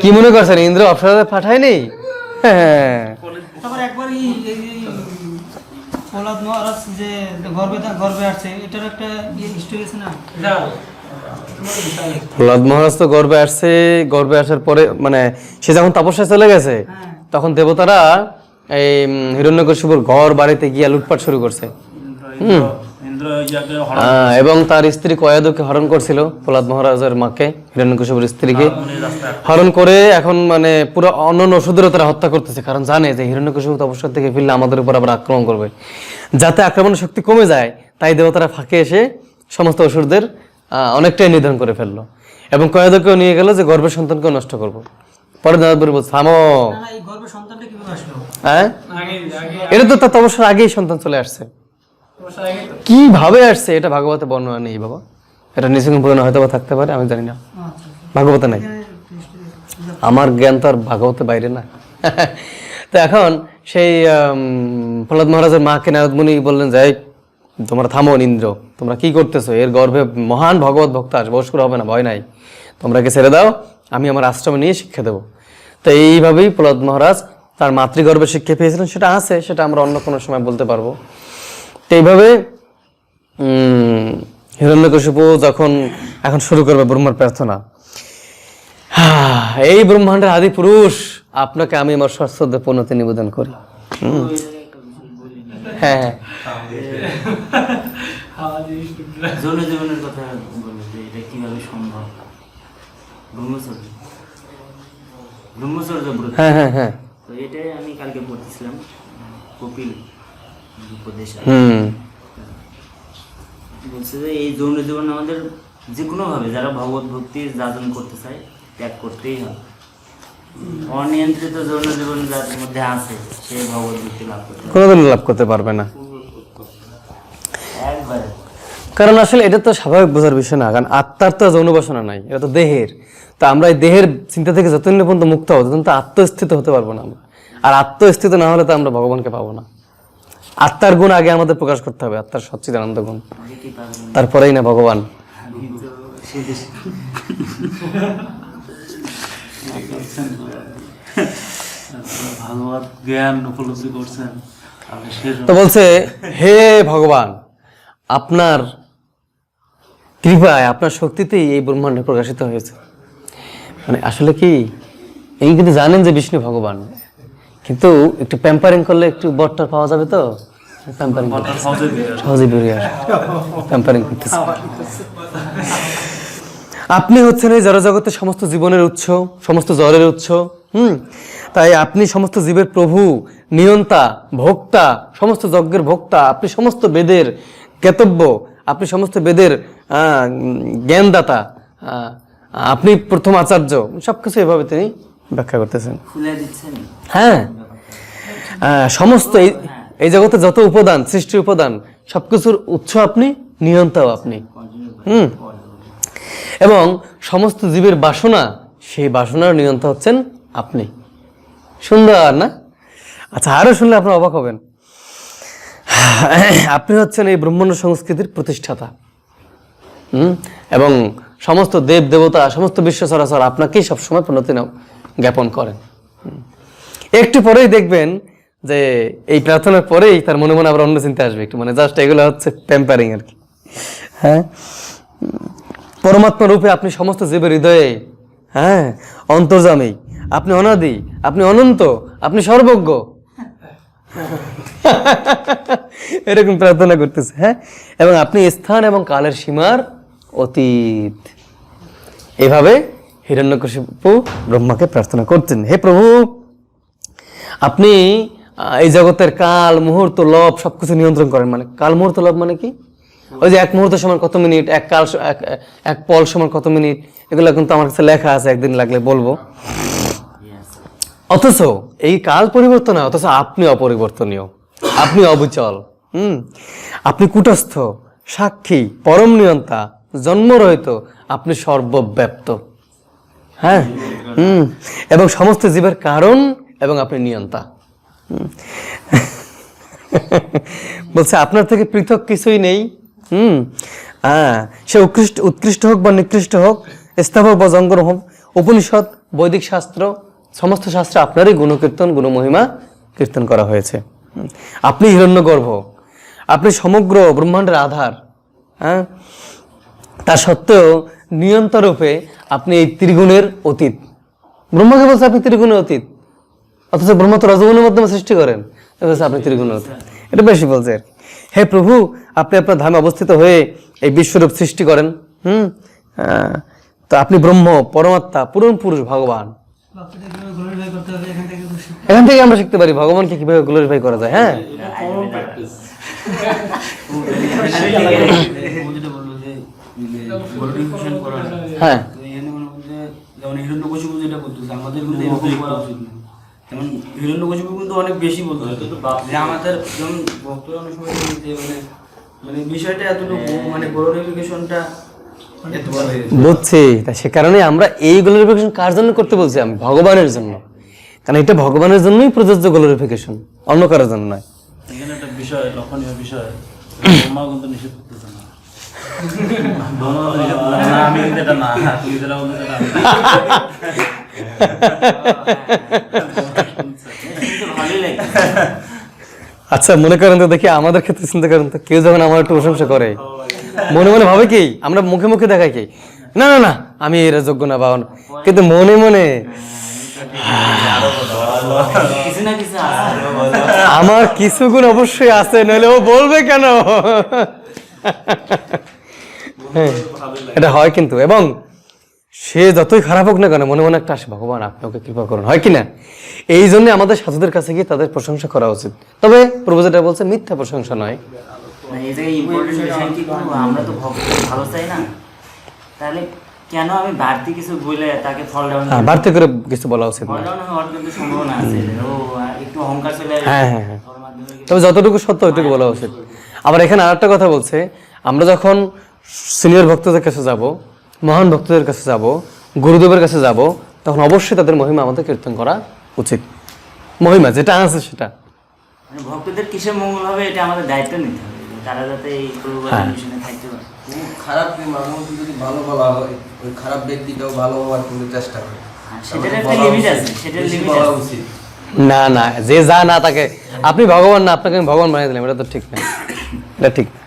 কি মনে করছেন ইন্দ্র অপ্সরারা পাঠায়নি? হ্যাঁ তারপর একবার প্রহ্লাদ মহারাজ যে গর্বে আসছে, এটার একটা হিস্ট্রি আছে না? প্রহ্লাদ মহারাজ তো গর্বে আসছে, গর্বে আসার পরে মানে সে যখন তপস্যায় চলে গেছে তখন দেবতারা এই হিরণ্যকশিপুর ঘর বাড়িতে গিয়ে লুটপাট শুরু করছে। ইন্দ্র ইয়াকে এবং তার স্ত্রী কয়াদুকে হরণ করছিল, প্রহ্লাদ মহারাজের মাকে, হিরণ্যকশিপুর স্ত্রীকে হরণ করে এখন মানে পুরো অন্যান্য ওষুধেরও তারা হত্যা করতেছে, কারণ জানে যে হিরণ্যকশিপু তপস্যা থেকে ফিরলে আমাদের উপর আবার আক্রমণ করবে। যাতে আক্রমণের শক্তি কমে যায় তাই দেবতারা ফাঁকে এসে সমস্ত ওষুধদের অনেকটাই নিধন করে ফেললো এবং কয়াদুকেও নিয়ে গেল যে গর্ভের সন্তানকেও নষ্ট করবো। পরে দাদাপুর বলছে থামো। না, এই গর্ভের সন্তানটা কিভাবে আসলো? হ্যাঁ এটা তো তার তপস্যার আগেই সন্তান চলে আসছে। কিভাবে আসছে এটা ভাগবতে বর্ণনা নেই বাবা, এটা নিশ্চিন্ত পুরাণে হয়তো বা থাকতে পারে, আমি জানি না, ভাগবতে নাই। আমার জ্ঞান তো আর ভাগবতে বাইরে না। তো এখন সেই প্রহ্লাদ মহারাজের মাকে নারদ মুনি বললেন যে তোমরা থামো ইন্দ্র, তোমরা কি করতেছো? এর গর্ভে মহান ভগবত ভক্ত আসবে, অসুর হবে না, ভয় নাই, তোমরা কে ছেড়ে দাও, আমি আমার আশ্রমে নিয়ে শিক্ষা দেবো। তো এইভাবেই প্রহ্লাদ মহারাজ তার মাতৃগর্ভে শিক্ষা পেয়েছিলেন, সেটা আছে, সেটা আমরা অন্য কোনো সময় বলতে পারবো। তো এইভাবে হিরণ্যকশিপু যখন এখন শুরু করবে ব্রহ্মার প্রার্থনা, এই ব্রহ্মাণ্ডের আদি পুরুষ আপনাকে আমি আমার সশ্রদ্ধ পূর্ণতি নিবেদন করি। হ্যাঁ যৌন জীবনের কথা বলবো যে এটা কিভাবে সম্ভব। ব্রহ্মচর্য ব্রত, হ্যাঁ হ্যাঁ হ্যাঁ তো এটাই আমি কালকে পড়তেছিলাম কপিল উপদেশ। বলছে যে এই যৌন জীবন আমাদের যে কোনো ভাবে যারা ভগবত ভক্তির যাজন করতে চায় ত্যাগ করতেই হবে। অনিয়ন্ত্রিত যৌন জীবন যার মধ্যে আছে সে ভগবত ভক্তি লাভ করতে কোনোদিন লাভ করতে পারবে না, একবারে। কারণ আসলে এটা তো স্বাভাবিক বোঝার বিষয় না, কারণ আত্মার তো যৌন বাসনা নাই, এটা তো দেহের। তো আমরা এই দেহের চিন্তা থেকে যতদিন পর্যন্ত মুক্ত হবো ততদিন তো আত্মস্থিত হতে পারবো না আমরা, আর আত্মস্থিত না হলে তো আমরা ভগবানকে পাবো না। আত্মার গুণ আগে আমাদের প্রকাশ করতে হবে, আত্মার সচ্চিদানন্দ গুণ, তারপরেই না ভগবান। ভাগবত জ্ঞান উপলব্ধি করছেন। তো বলছে হে ভগবান, আপনার কৃপায় আপনার শক্তিতেই এই ব্রহ্মাণ্ড প্রকাশিত হয়েছে। মানে আসলে কি এই কিন্তু জানেন যে বিষ্ণু ভগবান, কিন্তু একটু প্যাম্পারিং করলে একটু বরটা পাওয়া যাবে, তো প্যাম্পারিং সহজে বেরিয়ে আসে, প্যাম্পারিং করতেছে। আপনি হচ্ছেন এই জড়জগতের সমস্ত জীবনের উৎস, সমস্ত জ্বরের উৎস। তাই আপনি সমস্ত জীবের প্রভু, নিয়ন্তা, ভোক্তা, সমস্ত যজ্ঞের ভোক্তা, আপনি সমস্ত বেদের জ্ঞাতব্য, আপনি সমস্ত বেদের জ্ঞানদাতা, আপনি প্রথম আচার্য, সবকিছু এভাবে তিনি ব্যাখ্যা করতেছেন। খুলে দিচ্ছেন। হ্যাঁ সমস্ত এই জগতে যত উপাদান, সৃষ্টির উপাদান, সবকিছুর উৎস আপনি, নিয়ন্তাও আপনি। এবং সমস্ত জীবের বাসনা, সেই বাসনার নিয়ন্তা হচ্ছেন আপনি। সুন্দর না? আচ্ছা, আরো শুনলে আপনারা অবাক হবেন। আপনি হচ্ছেন এই ব্রহ্মাণ্ড সংস্কৃতির প্রতিষ্ঠাতা, এবং সমস্ত দেব দেবতা, সমস্ত বিশ্ব চরাচর আপনাকেই সবসময় প্রণতি জ্ঞাপন করেন। একটু পরেই দেখবেন যে এই প্রার্থনার পরেই তার মনে মনে আবার অন্য চিন্তা আসবে একটু, মানে জাস্ট এগুলো হচ্ছে প্যাম্পারিং আর কি। হ্যাঁ, পরমাত্মা রূপে আপনি সমস্ত জীবের হৃদয়ে, হ্যাঁ, অন্তর্যামী, আপনি অনাদি, আপনি অনন্ত, আপনি সর্বজ্ঞ, এরকম প্রার্থনা করতেছে। হ্যাঁ, এবং আপনি স্থান এবং কালের সীমার অতীত। এভাবে হিরণ্যকশিপু ব্রহ্মাকে প্রার্থনা করতেন, হে প্রভু, আপনি এই জগতের কাল মুহূর্ত লব সবকিছু নিয়ন্ত্রণ করেন। মানে কাল মুহূর্ত লব মানে কি? ওই যে এক মুহূর্ত সমান কত মিনিট, এক কাল এক পল সমান কত মিনিট, এগুলো কিন্তু আমার কাছে লেখা আছে, একদিন লাগলে বলবো। অথচ এই কাল পরিবর্তন হয়, অথচ আপনি অপরিবর্তনীয়, আপনি অবিচল। আপনি কূটস্থ, সাক্ষী, পরম নিয়ন্তা, জন্মরহিত, আপনি সর্বব্যাপ্ত। হ্যাঁ, এবং সমস্ত জীবের কারণ, এবং আপনি নিয়ন্তা। বলছে আপনার থেকে পৃথক কিছুই নেই। সে উৎকৃষ্ট হোক বা নিকৃষ্ট হোক, স্থাপক বা জঙ্গম হোক, উপনিষদ, বৈদিক শাস্ত্র, সমস্ত শাস্ত্রে আপনারই গুণকীর্তন, গুণমহিমা কীর্তন করা হয়েছে। আপনি হিরণ্যগর্ভ, আপনি সমগ্র ব্রহ্মাণ্ডের আধার। হ্যাঁ, তা সত্ত্বেও নিয়ন্তা রূপে আপনি এই ত্রিগুণের অতীত। ব্রহ্মাকে বলছে আপনি ত্রিগুণের অতীত, অথচ ব্রহ্ম তো রজগুণের মাধ্যমে সৃষ্টি করেন, আপনি ত্রিগুণের অতীত। এটা বেশি বলছে। হে প্রভু, আপনি আপনার ধামে অবস্থিত হয়ে এই বিশ্বরূপ সৃষ্টি করেন। তো আপনি ব্রহ্ম, পরমাত্মা, পূরণ পুরুষ, ভগবান। এখান থেকে আমরা শিখতে পারি ভগবানকে কিভাবে গ্লোরিফাই করা যায়। হ্যাঁ, হ্যাঁ, যেমন হিরণ্যকশিপু যেটা করতেছে, আমাদের কিন্তু এরকম করা উচিত না। যেমন হিরণ্যকশিপু কিন্তু অনেক বেশি বলতে হয়, যে আমাদের যেমন ভক্তরা অনেক সময় যে মানে বিষয়টা এতটুকু, মানে গ্লোরিফিকেশনটা এত বড় হয়ে গেছে। বুঝছি, তা সে কারণে আমরা এই গ্লোরিফিকেশন কার জন্য করতে বলছি? আমি ভগবানের জন্য, কারণ এটা ভগবানের জন্যই প্রযোজ্য গ্লোরিফিকেশন, অন্য কারোর জন্য নয়। এখানে একটা বিষয়, লক্ষণীয় বিষয়, ব্রহ্মা কিন্তু নিষেধ করতেছে না। আমি কিন্তু এটা না, তুই যেটা বলছিস এটা আমি। ভালোই লাগে। আচ্ছা, মনে করেন তো, দেখি আমাদের ক্ষেত্রে চিন্তা করেন তো, কেউ যখন আমার একটু প্রশংসা করে, মনে মনে ভাবে কি, আমরা মুখে মুখে দেখাই কি, না না না আমি এরা যোগ্য না বা, কিন্তু মনে মনে কিছু না কিছু আছে। আমার কিছু গুণ অবশ্যই আছে, নইলে ও বলবে কেন? এটা হয় কিন্তু, এবং সে যতই খারাপ হোক না কেন, মনে মনে একটা আসে, ভগবান আপনি ওকে কৃপা করুন, হয় কিনা? এই জন্য আমাদের সাধুদের কাছে গিয়ে তাদের প্রশংসা করা উচিত। তবে প্রভু যেটা বলছে, মিথ্যা প্রশংসা নয়। এই জায়গায় ইম্পর্টেন্ট বিষয় কি করবো, আমরা তো ভক্তকে ভালো চাই না, তাহলে কেন আমি বাড়তি কিছু বলে তাকে ফল ডাউন, বাড়তি করে কিছু বলা উচিত ফল না। ডাউন হওয়ার কিন্তু সম্ভাবনা আছে। ও একটু অহংকার চলে আসবে। হ্যাঁ, হ্যাঁ, হ্যাঁ। ওর মাধ্যমে তবে যতটুকু সত্য ওইটুকু বলা উচিত। আবার এখানে আরেকটা কথা বলছে, আমরা যখন সিনিয়র ভক্তদের কাছে যাব, মহান ভক্তদের কাছে যাব, গুরুদেবের কাছে যাব, তখন অবশ্যই তাদের মহিমা আমাদের কীর্তন করা উচিত। মহিমা যেটা আছে সেটা, মানে ভক্তদের কিসে মঙ্গল হবে এটা আমাদের দায়িত্ব নিতে হবে, তারা যাতে এই মিশনে থাকতে পারে। খুব খারাপ মানুষ যদি ভালো বলা হয়, ওই খারাপ ব্যক্তিটাও ভালো হওয়ার কিন্তু চেষ্টা করে। সেটার একটা লিমিট আছে, সেটার বেশি লিমিট বলা আছে। উচিত। না না, যে যা না তাকে আপনি ভগবান না, আপনাকে আমি ভগবান বানিয়ে দিলাম, এটা তো ঠিক না, এটা ঠিক না।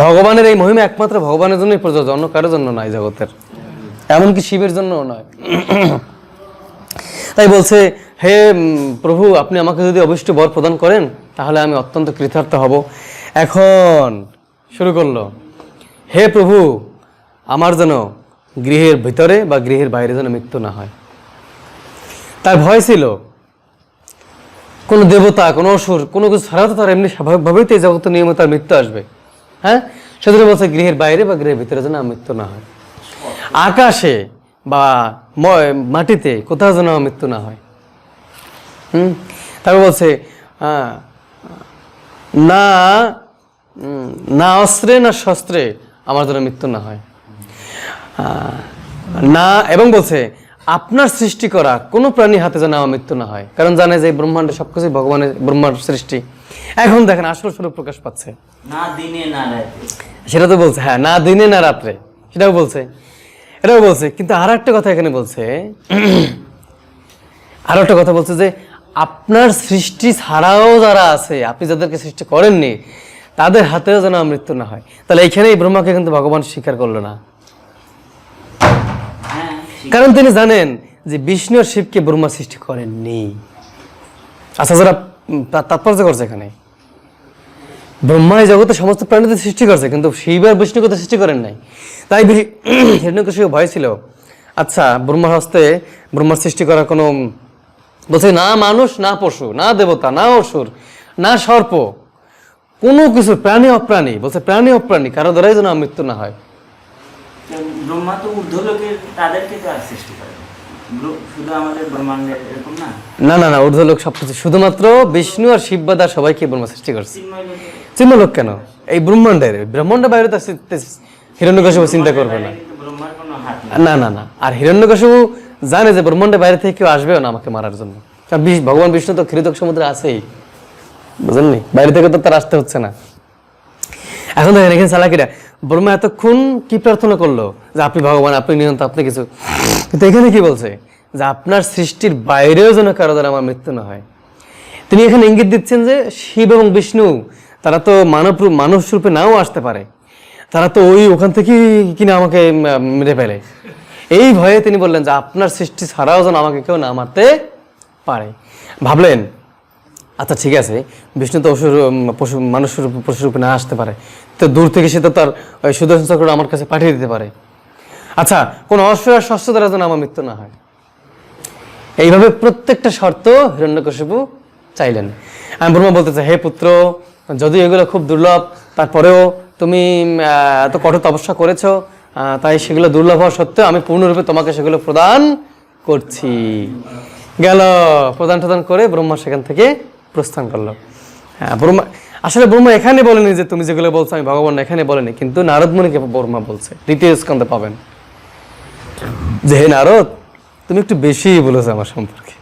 ভগবানের এই মহিমা একমাত্র ভগবানের জন্যই প্রযোজ্য, অন্য কারোর জন্য নয় জগতের, এমনকি শিবের জন্যও নয়। তাই বলছে, হে প্রভু, আপনি আমাকে যদি অভিষ্ট বর প্রদান করেন তাহলে আমি অত্যন্ত কৃতার্থ হব। এখন শুরু করলো, হে প্রভু, আমার যেন গৃহের ভিতরে বা গৃহের বাইরে যেন মৃত্যু না হয়। তার ভয় ছিল, কোনো দেবতা, কোনো অসুর, কোনো কিছু ছাড়া তো তার এমনি স্বাভাবিকভাবেই তো এই জগতে নিয়মে তার মৃত্যু আসবে। হ্যাঁ, সেজন্য বলছে গৃহের বাইরে বা গৃহের ভিতরে যেন মৃত্যু না হয়, আকাশে বা মাটিতে কোথাও যেন মৃত্যু না হয়। তারপর বলছে, না না অস্ত্রে না শস্ত্রে আমার যেন মৃত্যু না হয় না, এবং বলছে আপনার সৃষ্টি করা কোনো প্রাণী হাতে যেন আমার মৃত্যু না হয়, কারণ জানে যে ব্রহ্মাণ্ডে সবকিছু ভগবানের, ব্রহ্মার সৃষ্টি। এখন দেখেন আসল স্বরূপ প্রকাশ পাচ্ছে, না দিনে না রাতে। সেটা তো বলছে, হ্যাঁ, না দিনে না রাত্রে, সেটাও বলছে, এটাও বলছে। কিন্তু আর একটা কথা এখানে বলছে, আরো একটা কথা বলছে যে আপনার সৃষ্টি ছাড়াও যারা আছে, আপনি যাদেরকে সৃষ্টি করেননি, তাদের হাতেও যেন মৃত্যু না হয়। তাহলে এইখানেই ব্রহ্মাকে কিন্তু ভগবান স্বীকার করলো না, হ্যাঁ কারণ তিনি জানেন যে বিষ্ণু আর শিবকে ব্রহ্মা সৃষ্টি করেননি। আচ্ছা, যারা তাৎপর্য করছে এখানে, ব্রহ্মা এই জগতে সমস্ত প্রাণীদের সৃষ্টি করছে, কিন্তু শিব আর বিষ্ণুকে তো সৃষ্টি করেন নাই। তাই হিরণ্যকশিপু ভয় ছিল, আচ্ছা ব্রহ্মার হস্তে ব্রহ্মার সৃষ্টি করা কোনো, বলছে না মানুষ, না পশু, না দেবতা, না অসুর, না সর্প, কোনো কিছু প্রাণী অপ্রাণী, বলছে প্রাণী অপ্রাণী কারো দ্বারাই যেন মৃত্যু না হয়। ব্রহ্মা তো ঊর্ধ্বলোকের, তাদেরকে তো আর সৃষ্টি করে না। শুধু আমাদের ব্রহ্মাণ্ডের এরকম না, না না না, ঊর্ধ্বলোক সবকিছু, শুধুমাত্র বিষ্ণু আর শিববাদ আর সবাইকে ব্রহ্মা সৃষ্টি করছে। চিন্ময় লোকে চিন্মলোক কেন, এই ব্রহ্মাণ্ডের বাইরে তো হিরণ্যকশিপু চিন্তা করবে না। কিন্তু ব্রহ্মার কোনো হাত নেই। না না না, আর হিরণ্যকশিপু জানে যে ব্রহ্মাণ্ডের বাইরে থেকে কেউ আসবেও না আমাকে মারার জন্য, কারণ ভগবান বিষ্ণু তো ক্ষীরোদক সমুদ্রে আছেই, বুঝলেননি, বাইরে থেকে তো তার আসতে হচ্ছে না। এখন দেখেন এখানে চালাকিরা, ব্রহ্মা এতক্ষণ কি প্রার্থনা করলো যে আপনি ভগবান, আপনি নিয়ন্ত, আপনি কিছু, কিন্তু এখানে কি বলছে যে আপনার সৃষ্টির বাইরেও যেন কারো দ্বারা আমার মৃত্যু না হয়। তিনি এখানে ইঙ্গিত দিচ্ছেন যে শিব এবং বিষ্ণু তারা তো মানুষ রূপে নাও আসতে পারে, তারা তো ওখান থেকেই কিনা আমাকে মেরে ফেলে। এই ভয়ে তিনি বললেন যে আপনার সৃষ্টি ছাড়াও যেন আমাকে কেউ না মারতে পারে। ভাবলেন আচ্ছা ঠিক আছে, বিষ্ণু তো পশু রূপে না আসতে পারে, তো দূর থেকে সে তো তার সুদর্শন চক্র আমার কাছে পাঠিয়ে দিতে পারে। আচ্ছা, কোন অশ্ব আর শস্য দ্বারা যেন আমার মৃত্যু না হয়। এইভাবে প্রত্যেকটা শর্ত হিরণ্যকশিপু চাইলেন। আমি ব্রহ্মা বলতে চাই, হে পুত্র, যদিও এগুলো খুব দুর্লভ, তারপরেও তুমি এত কঠোর তপস্যা করেছো, তাই সেগুলো দুর্লভ হওয়া সত্ত্বেও আমি পূর্ণরূপে তোমাকে সেগুলো প্রদান করছি। গেল প্রদান টদান করে ব্রহ্মা সেখান থেকে প্রস্থান করলো। হ্যাঁ, ব্রহ্মা এখানে বলেনি যে তুমি যেগুলো বলছো আমি ভগবান, এখানে বলেনি, কিন্তু নারদ মুনিকে ব্রহ্মা বলছে দ্বিতীয় স্কন্ধে পাবেন যে হে নারদ, তুমি একটু বেশি বলেছো আমার সম্পর্কে।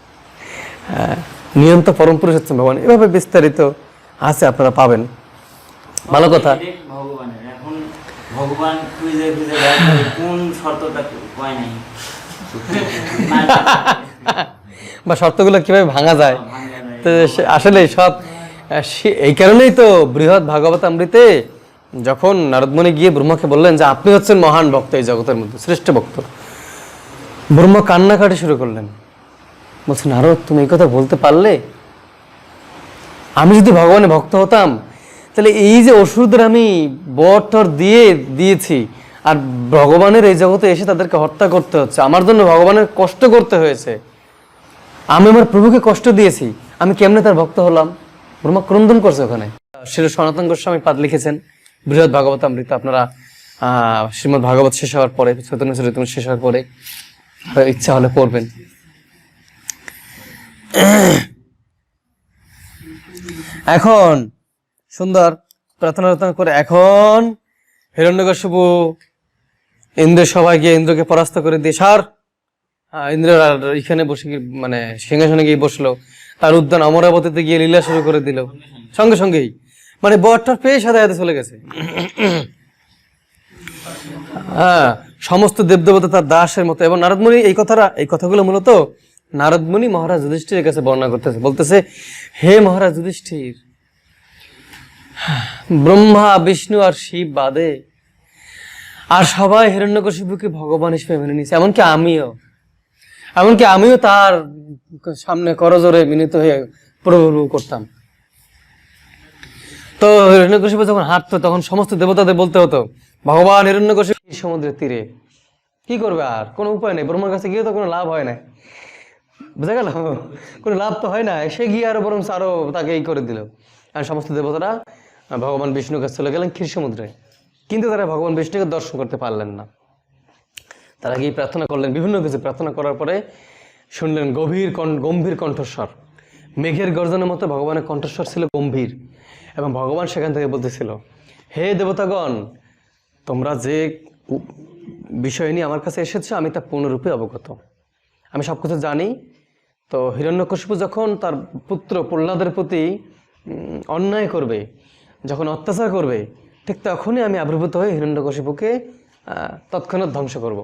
হ্যাঁ, নিয়ন্ত পরম পুরুষ হচ্ছেন ভগবান, এভাবে বিস্তারিত আছে, আপনারা পাবেন। ভালো কথা। ভগবানের এখন ভগবান খুঁজে খুঁজে বের করে কোন শর্তটা কয় নাই বা শর্তগুলো কিভাবে ভাঙা যায়, তো আসলে সব এই কারণেই তো বৃহৎ ভাগবতামৃতে যখন নারদমুনি গিয়ে ব্রহ্মাকে বললেন যে আপনি হচ্ছেন মহান ভক্ত, এই জগতের মধ্যে শ্রেষ্ঠ ভক্ত, ব্রহ্মা কান্নাকাটি শুরু করলেন, বলছেন নারদ তুমি এই কথা বলতে পারলে? আমি যদি ভগবানের ভক্ত হতাম তাহলে এই যে অসুরদের আমি বর দিয়েছি, আর ভগবানের এই জগতে এসে তাদেরকে হত্যা করতে হচ্ছে, আমার জন্য ভগবানের কষ্ট করতে হয়েছে, আমি আমার প্রভুকে কষ্ট দিয়েছি, আমি কেমনে তার ভক্ত হলাম? ব্রহ্মা ক্রন্দন করছে ওখানে। শ্রী সনাতন গোস্বামী পাদ লিখেছেন বৃহৎ ভাগবতামৃত, আপনারা শ্রীমদ্ ভাগবত শেষ হওয়ার পরে, চৈতন্য চরিতামৃত শেষ হওয়ার পরে ইচ্ছা হলে পড়বেন। এখন সুন্দর প্রার্থনা করে এখন হিরণ্যকশিপু ইন্দ্রের সভায় গিয়ে ইন্দ্রকে পরাস্ত করে দিয়ে ইন্দ্র এখানে বসে মানে সিংহাসনে গিয়ে বসলো, তার উদ্যান অমরাবতীতে গিয়ে লীলা শুরু করে দিল সঙ্গে সঙ্গেই, মানে বরটার পেয়ে সাথে সাথে চলে গেছে। হ্যাঁ, সমস্ত দেবদেবতা তার দাসের মতো। এবং নারদমুনি এই কথাগুলো মূলত নারদমুনি মহারাজ যুধিষ্ঠিরের কাছে বর্ণনা করতেছে, বলতেছে হে মহারাজ যুধিষ্ঠির, ব্রহ্মা বিষ্ণু আর শিব বাদে আর সবাই হিরণ্যকশিপুকে ভগবান হিসেবে মেনে নিয়েছে, এমনকি আমিও তার সামনে করজোরে বিনীত হয়ে প্রভু করতাম। তো হিরণ্যকশিপু যখন হাঁটতো তখন সমস্ত দেবতাদের বলতে হতো ভগবান হিরণ্যকশিপু সমুদ্রের তীরে, কি করবে আর কোনো উপায় নেই, ব্রহ্মার কাছে গিয়ে তো কোনো লাভ হয় না, বুঝা গেল, কোনো লাভ তো হয় না, সে গিয়ে আরো বরং আরো তাকে এই করে দিল। আর সমস্ত দেবতারা ভগবান বিষ্ণুর কাছে চলে গেলেন ক্ষীর সমুদ্রে, কিন্তু তারা ভগবান বিষ্ণুকে দর্শন করতে পারলেন না। তারা গিয়ে প্রার্থনা করলেন, বিভিন্ন কিছু প্রার্থনা করার পরে শুনলেন গম্ভীর কণ্ঠস্বর, মেঘের গর্জনের মতো ভগবানের কণ্ঠস্বর ছিল গম্ভীর, এবং ভগবান সেখান থেকে বলতেছিল হে দেবতাগণ, তোমরা যে বিষয় নিয়ে আমার কাছে এসেছো আমি তা পূর্ণরূপে অবগত, আমি সব কিছু জানি। তো হিরণ্যকশিপু যখন তার পুত্র প্রহ্লাদের প্রতি অন্যায় করবে, যখন অত্যাচার করবে, ঠিক তখনই আমি আবির্ভূত হয়ে হিরণ্যকশিপুকে তৎক্ষণাৎ ধ্বংস করব।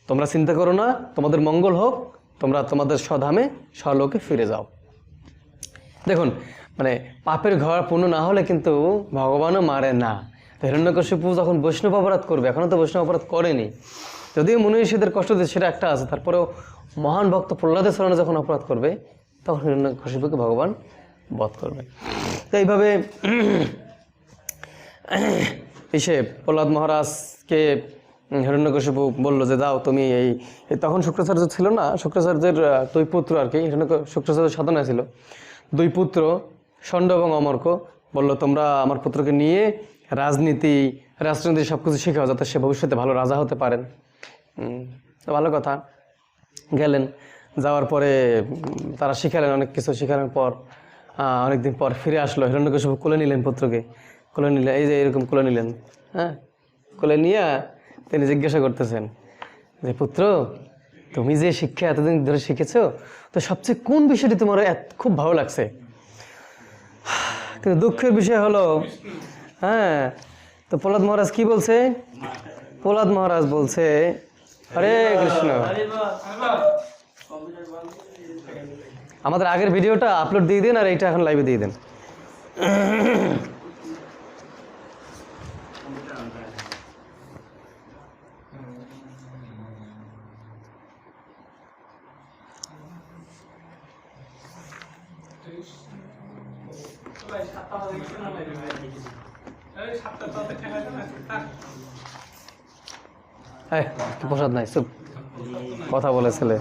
তোমরা চিন্তা করো না, তোমাদের মঙ্গল হোক, তোমরা তোমাদের স্বধামে স্বলোকে ফিরে যাও। দেখুন মানে পাপের ঘর পূর্ণ না হলে কিন্তু ভগবানও মারে না। তো হিরণ্যকশিপু যখন বৈষ্ণব অপরাধ করবে, এখনও তো বৈষ্ণব অপরাধ করেনি, যদিও মনীষীদের কষ্ট দিচ্ছে সেটা একটা আছে, তারপরেও মহান ভক্ত প্রহ্লাদের শরণে যখন অপরাধ করবে তখন হিরণ্যকশিপুকে ভগবান বধ করবে। তো এইভাবে এসে প্রহ্লাদ মহারাজকে হিরণ্যকশিপু বললো যে দাও তুমি তখন শুক্রাচার্য ছিল না, শুক্রাচার্যের দুই পুত্র আর কি, শুক্রাচার্যের সাধনা ছিল, দুই পুত্র ষণ্ড এবং অমর্ক, বললো তোমরা আমার পুত্রকে নিয়ে রাজনীতি সব কিছু শেখাও যাতে সে ভবিষ্যতে ভালো রাজা হতে পারেন। তো ভালো কথা। গেলেন, যাওয়ার পরে তারা শিখালেন অনেক কিছু, শেখানোর পর অনেকদিন পর ফিরে আসলো। হিরণ্যকশিপু কোলে নিলেন পুত্রকে, কোলে নিলেন, এই যে এরকম কোলে নিলেন, হ্যাঁ, কোলে নিয়ে তিনি জিজ্ঞাসা করতেছেন যে পুত্র তুমি যে শিক্ষা এতদিন ধরে শিখেছো, তো সবচেয়ে কোন বিষয়টি তোমার খুব ভালো লাগছে? কিন্তু দুঃখের বিষয় হলো, হ্যাঁ, তো প্রহ্লাদ মহারাজ কি বলছে? প্রহ্লাদ মহারাজ বলছে হরে কৃষ্ণ। আমাদের আগের ভিডিওটা আপলোড দিয়ে দিন আর এইটা এখন লাইভে দিয়ে দিন। প্রসাদ নাই, চুপ, কথা বলে ছেলে।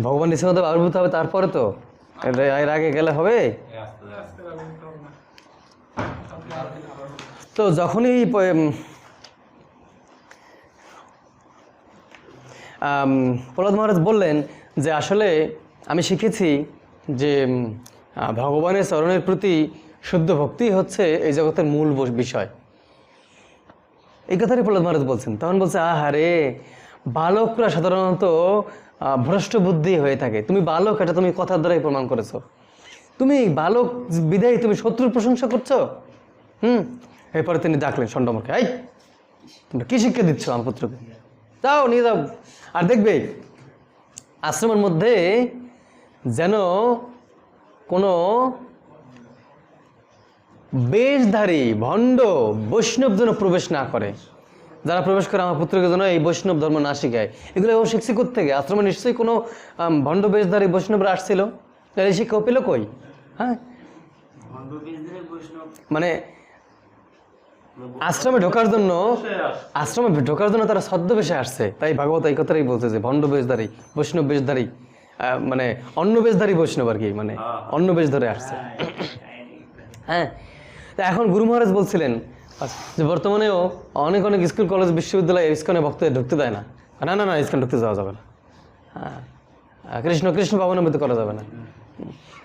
ভগবান নিঃসন্দ আবির্ভূত হবে তারপরে তো, এর আগে গেলে হবে? তো যখনই প্রহ্লাদ মহারাজ বললেন যে আসলে আমি শিখেছি যে ভগবানের চরণের প্রতি শুদ্ধ ভক্তি হচ্ছে এই জগতের মূল বিষয়, এই কথাটি প্রহ্লাদ মহারাজ বলছেন। তখন বলছে আহারে, বালকরা সাধারণত ভ্রষ্ট বুদ্ধি হয়ে থাকে, তুমি বালক এটা তুমি কথার দ্বারাই প্রমাণ করেছো, তুমি বালক বিদায়ী তুমি শত্রুর প্রশংসা করছো। এরপরে তিনি ডাকলেন ষণ্ডমর্কে, এই তোমরা কি শিক্ষা দিচ্ছ আমার পুত্রকে, যাও নিয়ে যাও। আর দেখবে আশ্রমের মধ্যে যেন কোনো বেশধারী ভণ্ড বৈষ্ণব যেন প্রবেশ না করে। যারা প্রবেশ করে আমার পুত্রকে যেন এই বৈষ্ণব ধর্ম না শিখায়। এগুলো ও শিখছে কোত্থেকে? আশ্রমে নিশ্চয়ই কোনো ভণ্ড বেশধারী বৈষ্ণবরা আসছিল, এই শিক্ষা পেল কই? হ্যাঁ, মানে আশ্রমে ঢোকার জন্য তারা ছদ্মবেশে আসছে। তাই ভাগবত এই কথাটাই বলছে যে ভণ্ড বেশধারী বৈষ্ণব বেশধারী, মানে অন্য বেশধারী বৈষ্ণব আর কি, মানে অন্য বেশ ধরে আসছে। হ্যাঁ, তা এখন গুরু মহারাজ বলছিলেন যে বর্তমানেও অনেক স্কুল কলেজ বিশ্ববিদ্যালয় ইস্কনে ভক্তদের ঢুকতে দেয় না। না না না, ইস্কন ঢুকতে যাওয়া যাবে না, হ্যাঁ, কৃষ্ণ ভাবনামৃত করা যাবে না।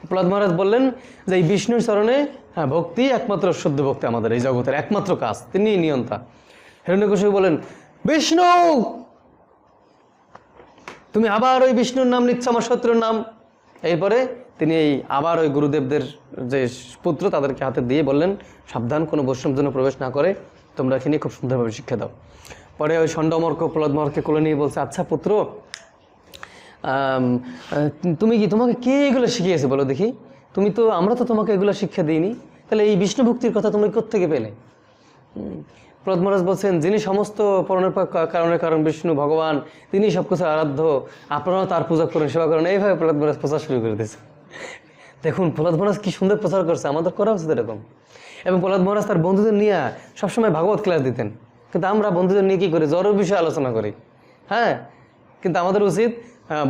প্রহ্লাদ মহারাজ বললেন যে এই বিষ্ণুর চরণে, হ্যাঁ, ভক্তি একমাত্র শুদ্ধ ভক্তি আমাদের এই জগতের একমাত্র কাজ, তিনি নিয়ন্তা। হিরণ্যকশিপু বলেন বিষ্ণু, তুমি আবার ওই বিষ্ণুর নাম নিচ্ছ, আমার শত্রুর নাম। এরপরে তিনি আবার ওই গুরুদেবদের যে পুত্র তাদেরকে হাতে দিয়ে বললেন সাবধান, কোনো বৈষ্ণব যেন প্রবেশ না করে, তোমরা এখানে খুব সুন্দরভাবে শিক্ষা দাও। পরে ওই ষণ্ডমর্ক প্রহ্লাদ মহারাজকে কোলে নিয়ে বলছে, আচ্ছা পুত্র, তোমাকে কে এগুলো শিখিয়েছে বলো দেখি? আমরা তো তোমাকে এগুলো শিক্ষা দিইনি, তাহলে এই বিষ্ণু ভক্তির কথা তুমি কোত্থেকে পেলে? প্রহ্লাদ মহারাজ বলছেন যিনি সমস্ত পরনের কারণ বিষ্ণু ভগবান, তিনি সব কিছু আরাধ্য, আপনারাও তার পূজা করেন, সেবা করেন। এইভাবে প্রহ্লাদ মহারাজ প্রচার শুরু করে দিয়েছে। দেখুন প্রহ্লাদ মহারাজ কি সুন্দর প্রচার করছে, আমাদের করা উচিত এরকম। এবং প্রহ্লাদ মহারাজ তার বন্ধুদের নিয়ে সবসময় ভাগবত ক্লাস দিতেন, কিন্তু আমরা বন্ধুদের নিয়ে কী করি, জড় বিষয়ে আলোচনা করি। হ্যাঁ, কিন্তু আমাদের উচিত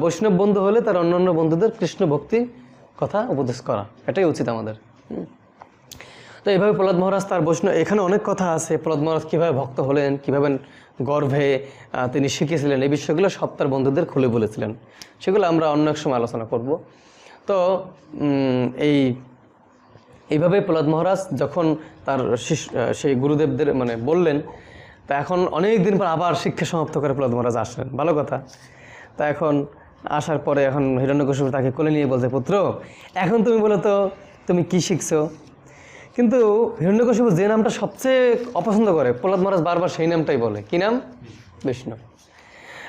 বৈষ্ণব বন্ধু হলে তার অন্যান্য বন্ধুদের কৃষ্ণ ভক্তির কথা উপদেশ করা, এটাই উচিত আমাদের। তো এইভাবে প্রহ্লাদ মহারাজ তার বৈষ্ণব, এখানে অনেক কথা আছে, প্রহ্লাদ মহারাজ কীভাবে ভক্ত হলেন, কীভাবে গর্ভে তিনি শিখেছিলেন, এই বিষয়গুলো সব তার বন্ধুদের খুলে বলেছিলেন, সেগুলো আমরা অন্য এক সময় আলোচনা করব। তো এইভাবে প্রহ্লাদ মহারাজ যখন তার সেই গুরুদেবদের মানে বললেন, তা এখন অনেক দিন পর আবার শিক্ষা সমাপ্ত করে প্রহ্লাদ মহারাজ আসলেন, ভালো কথা। তা এখন আসার পরে এখন হিরণ্যকশিপু তাকে কোলে নিয়ে বলছে, পুত্র এখন তুমি বলো তো তুমি কি শিখছো? কিন্তু হিরণ্যকশিপু যে নামটা সবচেয়ে অপছন্দ করে, প্রহ্লাদ মহারাজ বারবার সেই নামটাই বলে, কি নাম? বিষ্ণু।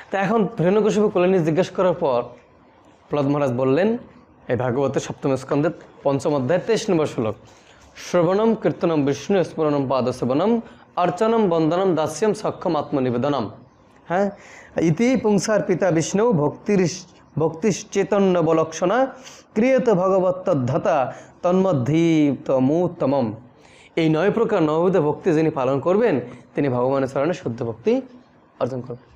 তা এখন হিরণ্যকশিপু কোলে নিয়ে জিজ্ঞেস করার পর প্রহ্লাদ মহারাজ বললেন, এই ভাগবতের 7ম স্কন্ধের 5ম অধ্যায় 23 নম্বর শ্লোক, শ্রবণম কীর্তনম বিষ্ণু স্মরণম পাদসেবনম অর্চনম বন্দনম দাস্যম সক্ষম আত্মনিবেদনম। হ্যাঁ, ইতি পুংসার পিতা বিষ্ণু ভক্তিশ্চৈতন্য বলক্ষণা ক্রিয়ত ভগবত্তদ্ধাতা তন্মধ্যীতমুত্তমম। এই 9 প্রকার নববিধ ভক্তি যিনি পালন করবেন তিনি ভগবানের চরণে শুদ্ধ ভক্তি অর্জন করবেন।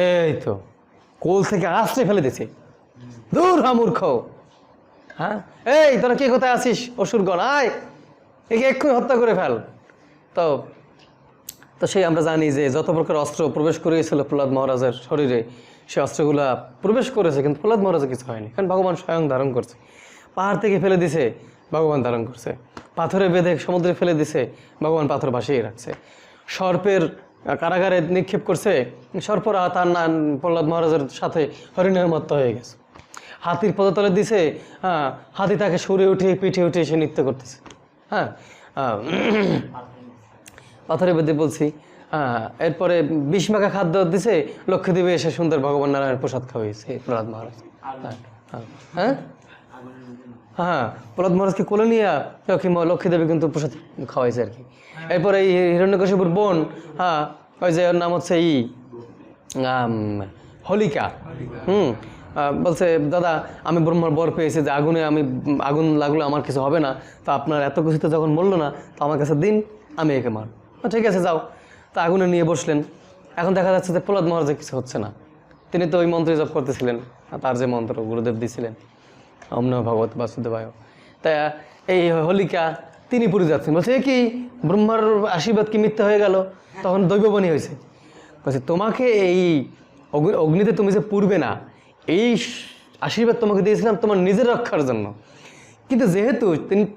এই তো কোল থেকে আশ্রে ফেলে দিছে, দূর হ মূর্খ। হ্যাঁ, এই তোরা কে কোথায় আছিস অসুরগণ, আয় একে এক্ষুনি হত্যা করে ফেল। তো তো সেই আমরা জানি যে যত প্রকার অস্ত্র প্রবেশ করিয়েছিল প্রহ্লাদ মহারাজের শরীরে, সে অস্ত্রগুলা প্রবেশ করেছে, কিন্তু প্রহ্লাদ মহারাজের কিছু হয়নি, কারণ ভগবান স্বয়ং ধারণ করছে। পাহাড় থেকে ফেলে দিছে, ভগবান ধারণ করছে। পাথরে বেঁধে সমুদ্রে ফেলে দিছে, ভগবান পাথর ভাসিয়ে রাখছে। সর্পের কারাগারে নিক্ষেপ করছে, সর্পরা তার নাম প্রহ্লাদ মহারাজের সাথে হরিণের মত্ত হয়ে গেছে। হাতির পদতলে দিছে, হ্যাঁ, হাতি তাকে সরে উঠে পিঠে উঠে সে নৃত্য করতেছে। হ্যাঁ, পাথরে বেঁধে বলছি। হ্যাঁ, এরপরে বিষ মাখা খাদ্য দিছে, লক্ষ্মীদেবী এসে সুন্দর ভগবান নারায়ণ প্রসাদ খাওয়াইছে প্রহ্লাদ মহারাজ। হ্যাঁ হ্যাঁ, প্রহ্লাদ মহারাজকে কোলে নিয়ে লক্ষ্মীদেবী কিন্তু প্রসাদ খাওয়াইছে আর কি। এরপরে এই হিরণ্যকশিপুর বোন, হ্যাঁ, ওই যে ওর নাম হচ্ছে হোলিকা। বলছে, দাদা আমি ব্রহ্মার বর পেয়েছি যে আগুন লাগলো আমার কিছু হবে না, তো আপনার এত কিছুতে যখন মরলো না, তো আমার কাছে দিন, আমি একে মার। ঠিক আছে যাও। তো আগুনে নিয়ে বসলেন। এখন দেখা যাচ্ছে যে প্রহ্লাদ মহারাজের কিছু হচ্ছে না, তিনি তো ওই মন্ত্রে জপ করতেছিলেন, তার যে মন্ত্র গুরুদেব দিয়েছিলেন, ওম নমঃ ভগবতে বাসুদেবায়। তাই এই হোলিকা তিনি পুরী যাচ্ছেন, বলছে কি ব্রহ্মার আশীর্বাদ কি মিথ্যা হয়ে গেল? তখন দৈববাণী হয়েছে, বলছে তোমাকে এই অগ্নিতে তুমি যে পুড়বে না, এই আশীর্বাদ তোমাকে দিয়েছিলাম তোমার নিজের রক্ষার জন্য, কিন্তু যেহেতু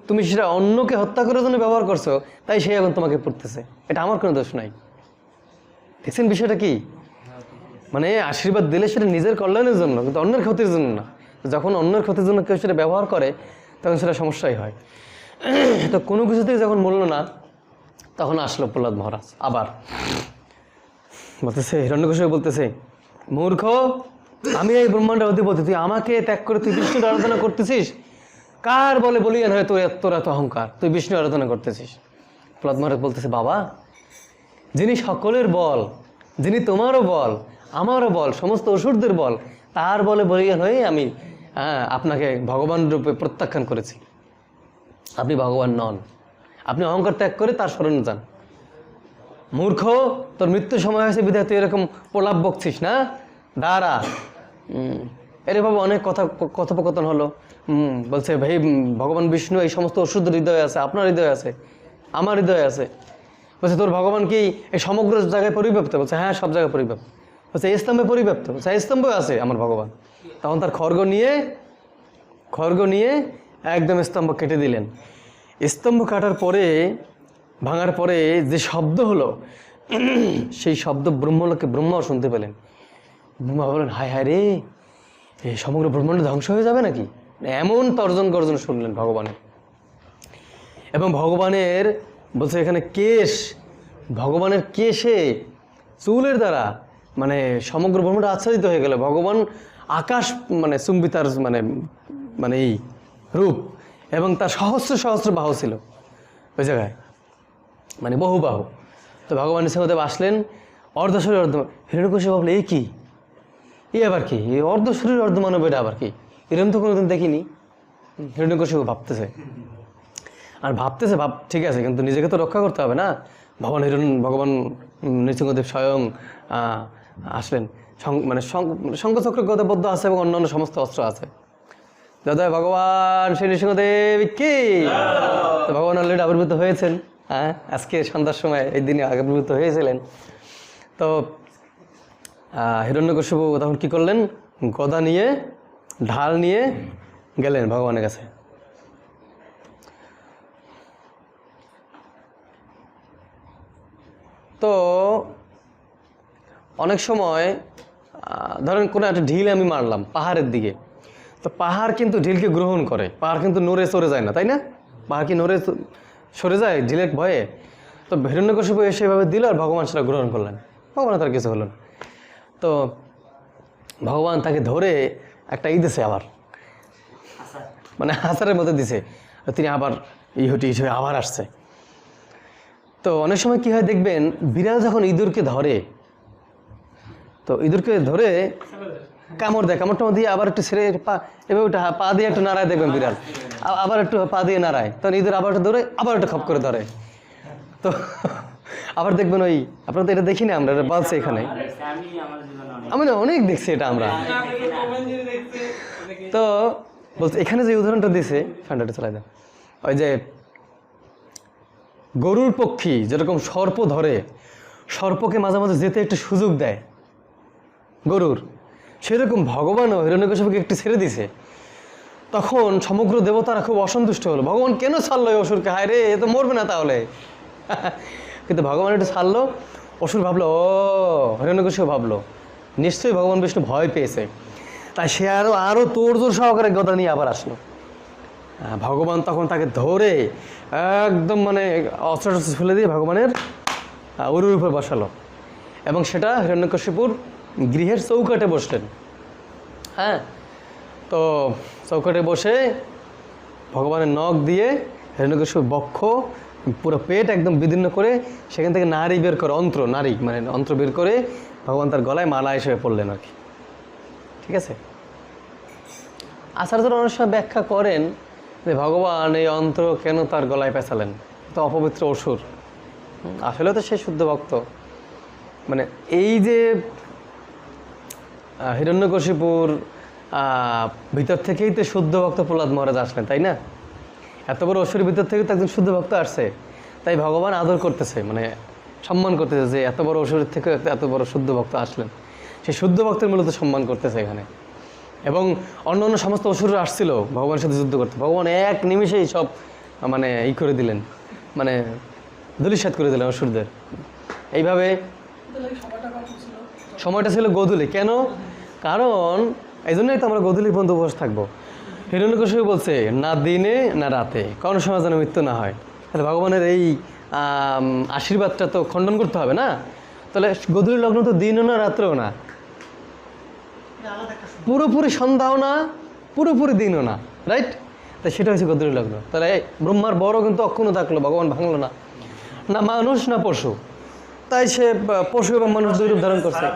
তুমি সেটা অন্যকে হত্যা করার জন্য ব্যবহার করছো, তাই সে এখন তোমাকে পড়তেছে। এটা আমার কোনো দোষ নাই। দেখছেন বিষয়টা কি? মানে আশীর্বাদ দিলে সেটা নিজের কল্যাণের জন্য, কিন্তু অন্যের ক্ষতির জন্য না। যখন অন্যের ক্ষতির জন্য কেউ সেটা ব্যবহার করে, তখন সেটা সমস্যাই হয়। তো কোনো কিছুতেই যখন মূল্য না, তখন আসলো প্রহ্লাদ মহারাজ আবার বলতেছে, হিরণ্যকশিপু বলতেছে, মূর্খ, আমি এই ব্রহ্মাণ্ডের অধিপতি, তুই আমাকে ত্যাগ করে তুই বিষ্ণুর আরাধনা করতেছিস? কার বলে বলিয়ান হয় তোর এত অহংকার, তুই বিষ্ণু আরাধনা করতেছিস? প্রহ্লাদ মহারাজ বলতেছে, বাবা, যিনি সকলের বল, যিনি তোমারও বল, আমারও বল, সমস্ত অসুরদের বল, তার বলে বলিয়ান হয়ে আমি আপনাকে ভগবান রূপে প্রত্যাখ্যান করেছি। আপনি ভগবান নন, আপনি অহংকার ত্যাগ করে তার শরণে যান। মূর্খ, তোর মৃত্যু সময় হয়েছে বিধায় তুই এরকম প্রলাপ বকছিস না, দাঁড়া। এরভাবে অনেক কথোপকথন হলো। বলছে, ভাই ভগবান বিষ্ণু এই সমস্ত অসুরদের হৃদয়ে আছে, আপনার হৃদয়ে আছে, আমার হৃদয়ে আছে। বলছে, তোর ভগবান কি এই সমগ্র জায়গায় পরিব্যাপ্ত? বলছে, হ্যাঁ, সব জায়গায় পরিব্যাপ্ত। বলছে, এই স্তম্ভে পরিব্যাপ্ত? বলছে, এই স্তম্ভে আছে আমার ভগবান। তখন তার খড়গ নিয়ে একদম স্তম্ভ কেটে দিলেন। স্তম্ভ কাটার পরে, ভাঙার পরে যে শব্দ হলো, সেই শব্দ ব্রহ্মাও শুনতে পেলেন। ব্রহ্মা বলেন, হায় হায় রে, এই সমগ্র ব্রহ্মাণ্ড ধ্বংস হয়ে যাবে নাকি? এমন তর্জন গর্জন শুনলেন ভগবানের। এবং ভগবানের বলছে এখানে কেশ, ভগবানের কেশে চুলের দ্বারা মানে সমগ্র ব্রহ্মাণ্ড আচ্ছাদিত হয়ে গেল। ভগবান আকাশ মানে চুম্বিতার মানে এই রূপ, এবং তার সহস্র সহস্র বাহু ছিল ওই জায়গায়, মানে বহু বাহু। তো ভগবান সিংহদেব আসলেন, অর্ধশরীর হিরণ্যকশিপু ভাবলে, এই কি, এই আবার কি, এই অর্ধশরীর অর্ধমানব, এটা আবার কি, এরকম তো কোনোদিন দেখিনি। হিরণ্যকশিপু ভাবতেছে আর ভাবতেছে, ঠিক আছে, কিন্তু নিজেকে তো রক্ষা করতে হবে না। ভগবান নৃসিংহদেব স্বয়ং আসলেন, মানে শঙ্খচক্র গদাবদ্ধ আছে এবং অন্যান্য সমস্ত অস্ত্র আছে। দাদা ভগবান শ্রী নৃসিংহদেব কি, ভগবান অলরেডি আবির্ভূত হয়েছেন। হ্যাঁ, আজকে সন্ধ্যার সময় এই দিনে আবির্ভূত হয়েছিলেন। তো হিরণ্যকশিপু তখন কি করলেন, গদা নিয়ে, ঢাল নিয়ে গেলেন ভগবানের কাছে। তো অনেক সময় ধরেন কোনো একটা ঢিল আমি মারলাম পাহাড়ের দিকে, তো পাহাড় কিন্তু ঢিলকে গ্রহণ করে, পাহাড় কিন্তু নড়ে সরে যায় না, তাই না? পাহাড় কি নড়ে সরে যায় ঢিলের ভয়ে? তো হিরণ্যকশিপু সেভাবে দিল আর ভগবান সেটা গ্রহণ করলেন। ভগবানের তার কিছু হলো না। তো ভগবান তাকে ধরে একটা দিছে আবার, আচ্ছা মানে আচারের মধ্যে দিছে, তিনি আবার ইহুটি হিসেবে আবার আসছে। তো অনেক সময় কি হয় দেখবেন, বিড়াল যখন ইঁদুরকে ধরে, তো ইঁদুরকে ধরে কামড় দেয়, কামড় টামড় দিয়ে আবার একটু ছেড়ে পা এভাবে পা দিয়ে একটু নাড়ায় দেখবেন বিড়াল, আবার একটু পা দিয়ে নাড়ায়, তখন ইঁদুর আবার একটু ধরে আবার একটু খপ করে ধরে। তো আবার দেখবেন ওই, আপনারা তো এটা দেখি না, আমরা এটা বলছি এখানে, আমি আমার জীবনে অনেক আমি না অনেক দেখছি এটা আমরা। তো বলছে এখানে যে উদাহরণটা দিছে, ফ্যানটা চালাই দেন, ওই যে গরুর পক্ষী যেরকম সর্প ধরে, সর্পকে মাঝে মাঝে যেতে একটু সুযোগ দেয় গরুর, সেরকম ভগবানও হিরণ্যকশিপুকে একটু ছেড়ে দিছে। তখন সমগ্র দেবতারা খুব অসন্তুষ্ট হলো, ভগবান কেন ছাড়লো এই অসুরকে, হায় রে এ তো মরবে না তাহলে। কিন্তু ভগবান একটু ছাড়লো, অসুর ভাবলো, ও হিরণ্যকশিপু ভাবলো নিশ্চয়ই ভগবান বিষ্ণু ভয় পেয়েছে, তাই সে আরও তোড়জোড় সহকারে গদা নিয়ে আবার আসলো। ভগবান তখন তাকে ধরে একদম মানে অস্ত্র টস্ত্র ফেলে দিয়ে ভগবানের উরুর উপর বসালো, এবং সেটা হিরণ্যকশিপুর গৃহের চৌকাটে বসলেন। হ্যাঁ, তো চৌকাটে বসে ভগবানের নখ দিয়ে হিরণ্যকশিপুর বক্ষ পুরো পেট একদম বিদীর্ণ করে সেখান থেকে নারী বের করে, নারী মানে অন্ত্র বের করে ভগবান তার গলায় মালা হিসেবে পড়লেন আর কি। ঠিক আছে, আচার্যরা অনেক সময় ব্যাখ্যা করেন যে ভগবান এই অন্ত্র কেন তার গলায় পেঁচালেন, তো অপবিত্র অসুর, আসলে তো সে শুদ্ধ ভক্ত। মানে এই যে হিরণ্যকশিপুর ভিতর থেকেই তো শুদ্ধ ভক্ত প্রহ্লাদ মহারাজ আসলেন, তাই না? এত বড় অসুরের ভিতর থেকে তো একজন শুদ্ধ ভক্ত আসছে, তাই ভগবান আদর করতেছে, মানে সম্মান করতেছে যে এত বড় অসুরের থেকে এত বড় শুদ্ধ ভক্ত আসলেন, সেই শুদ্ধ ভক্তের মূলত সম্মান করতেছে এখানে। এবং অন্য অন্য সমস্ত অসুররা আসছিল ভগবানের সাথে যুদ্ধ করতে, ভগবান এক নিমিষেই সব মানে করে দিলেন, মানে ধূলিসাৎ করে দিলেন অসুরদের। এইভাবে সময়টা ছিল গোধূলি, কেন? কারণ এই জন্যই তো আমরা গোধূলি পর্যন্ত উপবাস থাকবো। হিরণ্যকশিপু বলছে না দিনে না রাতে কোনো সময় যেন মৃত্যু না হয়, তাহলে ভগবানের এই আশীর্বাদটা তো খণ্ডন করতে হবে না, তাহলে গোধূলি লগ্ন তো দিনও না রাত্রেও না, পুরোপুরি সন্ধ্যাও না পুরোপুরি দিনও না, রাইট? তাই সেটা হচ্ছে গোধূলি লগ্ন। তাহলে ব্রহ্মার বড় কিন্তু অক্ষুণ্ণ থাকলো, ভগবান ভাঙলো না, না মানুষ না পশু, তাই সে পশু এবং মানুষ দুই রূপ ধারণ করছে।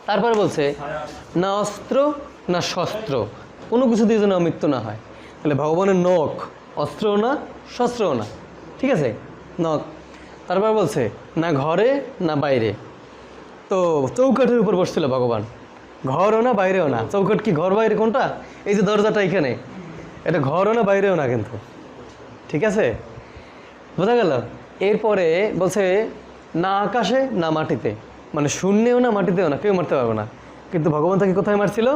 তারপরে বলছে না অস্ত্র না শস্ত্র, কোনো কিছু দিয়ে যেন মৃত্যু না হয়, তাহলে ভগবানের নখ অস্ত্রও না শস্ত্রও না, ঠিক আছে, নখ। তারপর বলছে না ঘরে না বাইরে, তো চৌকাঠের উপর বসছিল ভগবান, ঘরও না বাইরেও না। চৌকাঠ কি ঘর বাইরে কোনটা? এই যে দরজাটা এখানে, এটা ঘরও না বাইরেও না কিন্তু, ঠিক আছে, বোঝা গেল? এরপরে বলছে না আকাশে না মাটিতে, মানে শূন্যেও না মাটিতেও না, কেউ মারতে পারবে না। কিন্তু ভগবান তাকে কোথায় মারছিল?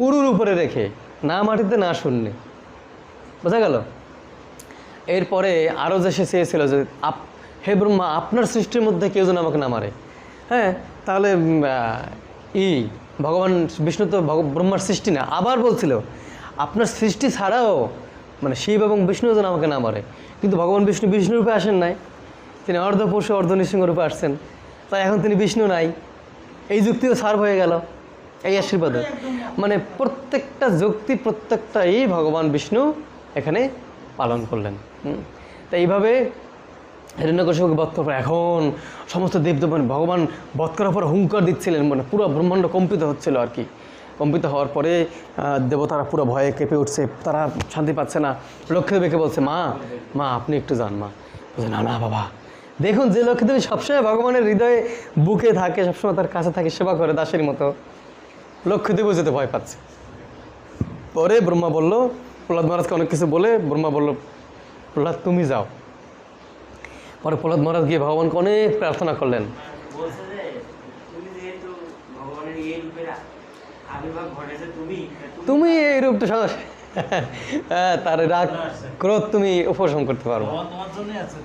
উরুর উপরে রেখে, না মাটিতে না শূন্যে, বোঝা গেল? এরপরে আরও যে সে চেয়েছিল যে হে ব্রহ্মা আপনার সৃষ্টির মধ্যে কেউ যেন আমাকে না মারে। হ্যাঁ, তাহলে ভগবান বিষ্ণু তো ব্রহ্মার সৃষ্টি না, আবার বলছিল আপনার সৃষ্টি ছাড়াও মানে শিব এবং বিষ্ণু যেন আমাকে না মারে। কিন্তু ভগবান বিষ্ণু বিষ্ণুরূপে আসেন নাই, তিনি অর্ধ পশু অর্ধ নৃসিংহরূপে আসছেন, তাই এখন তিনি বিষ্ণু নাই, এই যুক্তিও সার্ভ হয়ে গেল এই আশীর্বাদে। মানে প্রত্যেকটা যুক্তি প্রত্যেকটাই ভগবান বিষ্ণু এখানে পালন করলেন। তো এইভাবে হিরণ্যকশিপুকে বধ করার পর এখন সমস্ত দেবদেব মানে ভগবান বধ করার পর হুঙ্কার দিচ্ছিলেন, মানে পুরো ব্রহ্মাণ্ড কম্পিত হচ্ছিল আর কি। কম্পিত হওয়ার পরে দেবতারা পুরো ভয়ে কেঁপে উঠছে, তারা শান্তি পাচ্ছে না। লক্ষ্মীদেবীকে বলছে মা মা আপনি একটু যান। মা বলছে না না বাবা, দেখুন যে লক্ষ্মীদেবী সবসময় ভগবানের হৃদয়ে বুকে থাকে, সবসময় তার কাছে থাকে, সেবা করে দাসের মতো, লক্ষ্মীদেবী যেতে ভয় পাচ্ছে। পরে ব্রহ্মা বলল, প্রহ্লাদ মহারাজকে অনেক কিছু বলে ব্রহ্মা বলল প্রহ্লাদ তুমি যাও। পরে প্রহ্লাদ মহারাজ গিয়ে ভগবানকে অনেক প্রার্থনা করলেন। বলছে যে তুমি যেহেতু ভগবানের এই রূপের আবির্ভাব ঘটেছে, তুমি এই রূপটা হ্যাঁ, তার রাগ ক্রোধ তুমি উপশম করতে পারো,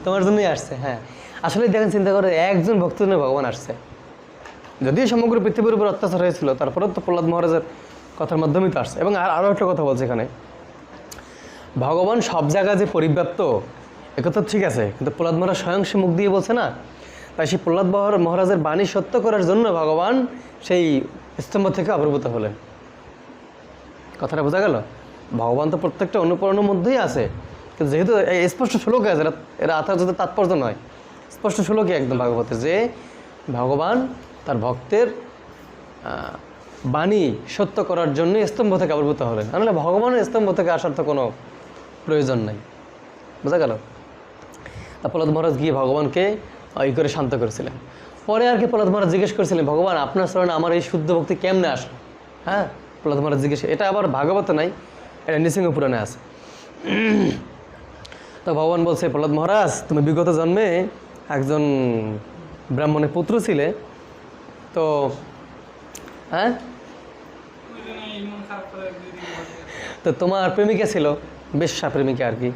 তোমার জন্যই আসছে। হ্যাঁ, আসলে দেখেন চিন্তা করে একজন ভক্ত জন্য ভগবান আসছে, যদিও সমগ্র পৃথিবীর উপর অত্যাচার হয়েছিল, তারপরেও তো প্রহ্লাদ মহারাজের কথার মাধ্যমেই তো আসছে। এবং আরও একটা কথা বলছে এখানে, ভগবান সব জায়গায় যে পরিব্যাপ্ত একথা ঠিক আছে, কিন্তু প্রহ্লাদ মহারাজ স্বয়ং সে মুখ দিয়ে বলছে না তাই সেই প্রহ্লাদ মহারাজের বাণী সত্য করার জন্য ভগবান সেই স্তম্ভ থেকে আবির্ভূত হলেন। কথাটা বোঝা গেল? ভগবান তো প্রত্যেকটা অনুপ্রেরণার মধ্যেই আছে, কিন্তু যেহেতু এই স্পষ্ট শ্লোকে আছে, এরা আত্মার্থ তাৎপর্য নয়, স্পষ্ট শ্লোকে একদম ভাগবতে যে ভগবান তার ভক্তের বাণী সত্য করার জন্য স্তম্ভ থেকে আবির্ভূত হলেন। আসলে ভগবানের স্তম্ভ থেকে আসার তো কোনো প্রয়োজন নাই। বোঝা গেল? তা প্রহ্লাদ মহারাজ গিয়ে ভগবানকে ই করে শান্ত করেছিলেন। পরে আর কি প্রহ্লাদ মহারাজ জিজ্ঞেস করেছিলেন, ভগবান আপনার স্মরণে আমার এই শুদ্ধ ভক্তি কেমনে আসলো? হ্যাঁ, প্রহ্লাদ মহারাজ জিজ্ঞেস, এটা আবার ভাগবত নাই, এটা নৃসিংহ পুরাণে আছে। তো ভগবান বলছে, প্রহ্লাদ মহারাজ তুমি বিগত জন্মে একজন ব্রাহ্মণের পুত্র ছিলে, তো হ্যাঁ, তো তোমার প্রেমিকা ছিল, বেশ্যা প্রেমিকা আর কি।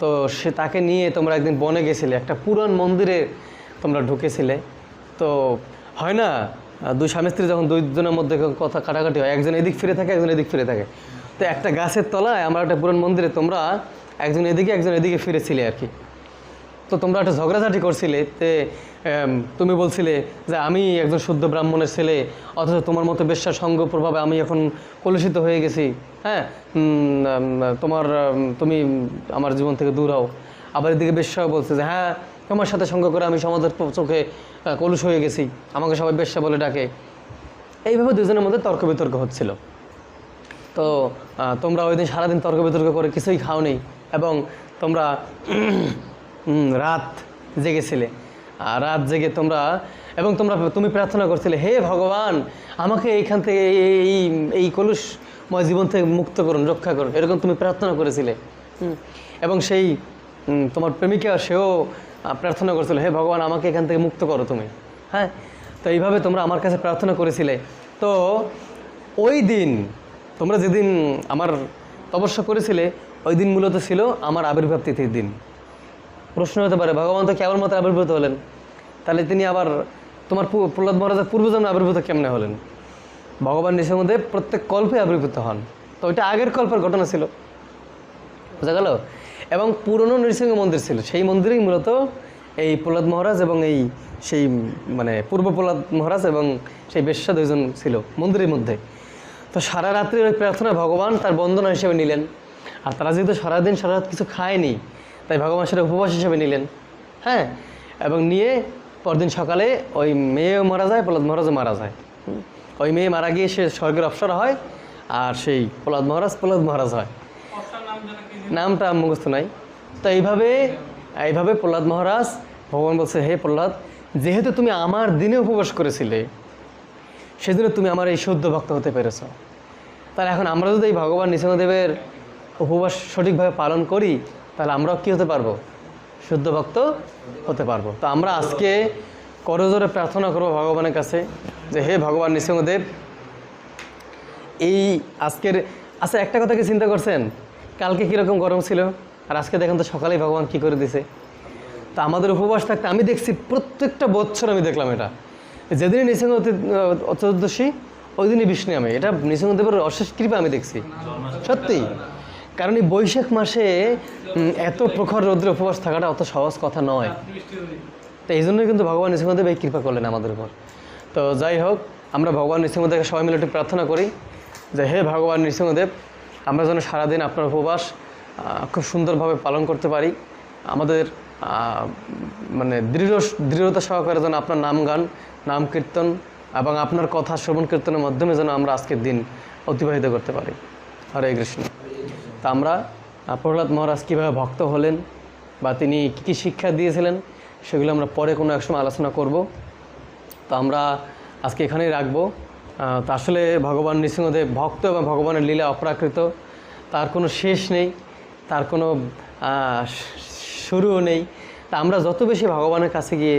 তো সে তাকে নিয়ে তোমরা একদিন বনে গেছিলে, একটা পুরান মন্দিরে তোমরা ঢুকেছিলে। তো হয় না, দুই স্বামী স্ত্রী যখন দুইজনের মধ্যে কথা কাটাকাটি হয়, একজন এদিক ফিরে থাকে, একজন এদিক ফিরে থাকে। তো একটা গাছের তলায় আমরা একটা পুরান মন্দিরে তোমরা একজন এদিকে একজন এদিকে ফিরেছিলে আর কি। তো তোমরা একটা ঝগড়াঝাটি করছিলে, তে তুমি বলছিলে যে আমি একজন শুদ্ধ ব্রাহ্মণের ছেলে, অথচ তোমার মতো বেশ্যার সঙ্গ প্রভাবে আমি এখন কলুষিত হয়ে গেছি। হ্যাঁ, তুমি আমার জীবন থেকে দূর হও। আবার এদিকে বেশ্যাও বলছে যে হ্যাঁ, তোমার সাথে সঙ্গ করে আমি সমাজের চোখে কলুষ হয়ে গেছি, আমাকে সবাই বেশ্যা বলে ডাকে। এইভাবে দুজনের মধ্যে তর্ক বিতর্ক হচ্ছিল। তো তোমরা ওই দিন সারাদিন তর্ক বিতর্ক করে কিছুই খাওনি, এবং তোমরা রাত জেগেছিলে। রাত জেগে তুমি প্রার্থনা করছিলে, হে ভগবান আমাকে এইখান থেকে এই কলুষময় জীবন থেকে মুক্ত করুন, রক্ষা করুন, এরকম তুমি প্রার্থনা করেছিলে। এবং সেই তোমার প্রেমিকা সেও প্রার্থনা করছিল, হে ভগবান আমাকে এখান থেকে মুক্ত করো তুমি। হ্যাঁ, তো এইভাবে তোমরা আমার কাছে প্রার্থনা করেছিলে। তো ওই দিন তোমরা যেদিন আমার তপস্যা করেছিলে, ওই দিন মূলত ছিল আমার আবির্ভাব তিথির দিন। প্রশ্ন হতে পারে, ভগবান তো কেবলমাত্র আবির্ভূত হলেন, তাহলে তিনি আবার তোমার প্রহ্লাদ মহারাজের পূর্বজন্মে আবির্ভূত কেমনে হলেন? ভগবান নৃসিংহদেব প্রত্যেক কল্পে আবির্ভূত হন, তো ওইটা আগের কল্পের ঘটনা ছিল। বোঝা গেল? এবং পুরনো নৃসিংহ মন্দির ছিল, সেই মন্দিরেই মূলত এই প্রহ্লাদ মহারাজ এবং সেই পূর্ব প্রহ্লাদ মহারাজ এবং সেই বেশ্যা দুইজন ছিল মন্দিরের মধ্যে। তো সারা রাত্রির ওই প্রার্থনা ভগবান তার বন্দনা হিসেবে নিলেন। আর তারা যেহেতু সারাদিন সারা রাত কিছু খায়নি, তাই ভগবান সেটা উপবাস হিসেবে নিলেন। হ্যাঁ, এবং নিয়ে পরদিন সকালে ওই মেয়েও মারা যায়, প্রহ্লাদ মহারাজও মারা যায়। ওই মেয়ে মারা গিয়ে সে স্বর্গের অপ্সরা হয়, আর সেই প্রহ্লাদ মহারাজ হয়। নামটা মুখস্থ নাই। তো এইভাবে প্রহ্লাদ মহারাজ, ভগবান বলছে, হে প্রহ্লাদ, যেহেতু তুমি আমার দিনে উপবাস করেছিলে, সেজন্য তুমি আমার এই শুদ্ধ ভক্ত হতে পেরেছ। তাহলে এখন আমরা যদি এই ভগবান নৃসিংহদেবের উপবাস সঠিকভাবে পালন করি, তাহলে আমরাও কী হতে পারবো? শুদ্ধ ভক্ত হতে পারবো। তো আমরা আজকে করজোরে প্রার্থনা করবো ভগবানের কাছে যে হে ভগবান নৃসিংহদেব, এই আচ্ছা একটা কথা কি চিন্তা করছেন, কালকে কীরকম গরম ছিল, আর আজকে দেখেন তো সকালেই ভগবান কী করে দিছে। তা আমাদের উপবাস থাকতে আমি দেখছি প্রত্যেকটা বছর, আমি দেখলাম এটা, যেদিনই নৃসিংহ চতুর্দশী ওই দিনই বিষ্ণু আমি, এটা নৃসিংহদেবের অশেষ কৃপা আমি দেখছি সত্যি। কারণ এই বৈশাখ মাসে এত প্রখর রৌদ্রে উপবাস থাকাটা অত সহজ কথা নয়। তো এই জন্যই কিন্তু ভগবান নৃসিংহদেব এই কৃপা করলেন আমাদের উপর। তো যাই হোক, আমরা ভগবান নৃসিংহদেবকে সবাই মিলে একটু প্রার্থনা করি যে হে ভগবান নৃসিংহদেব, আমরা যেন সারাদিন আপনার উপবাস খুব সুন্দরভাবে পালন করতে পারি। আমাদের দৃঢ়তা সহকারে যেন আপনার নাম গান, নাম কীর্তন এবং আপনার কথা শ্রবণ কীর্তনের মাধ্যমে যেন আমরা আজকের দিন অতিবাহিত করতে পারি। হরে কৃষ্ণ। তা আমরা প্রহ্লাদ মহারাজ কীভাবে ভক্ত হলেন বা তিনি কী কী শিক্ষা দিয়েছিলেন, সেগুলো আমরা পরে কোনো এক সময় আলোচনা করব। তো আমরা আজকে এখানেই রাখবো। তা আসলে ভগবান নৃসিংহদেব ভক্ত এবং ভগবানের লীলা অপ্রাকৃত, তার কোনো শেষ নেই, তার কোনো শুরুও নেই। তা আমরা যত বেশি ভগবানের কাছে গিয়ে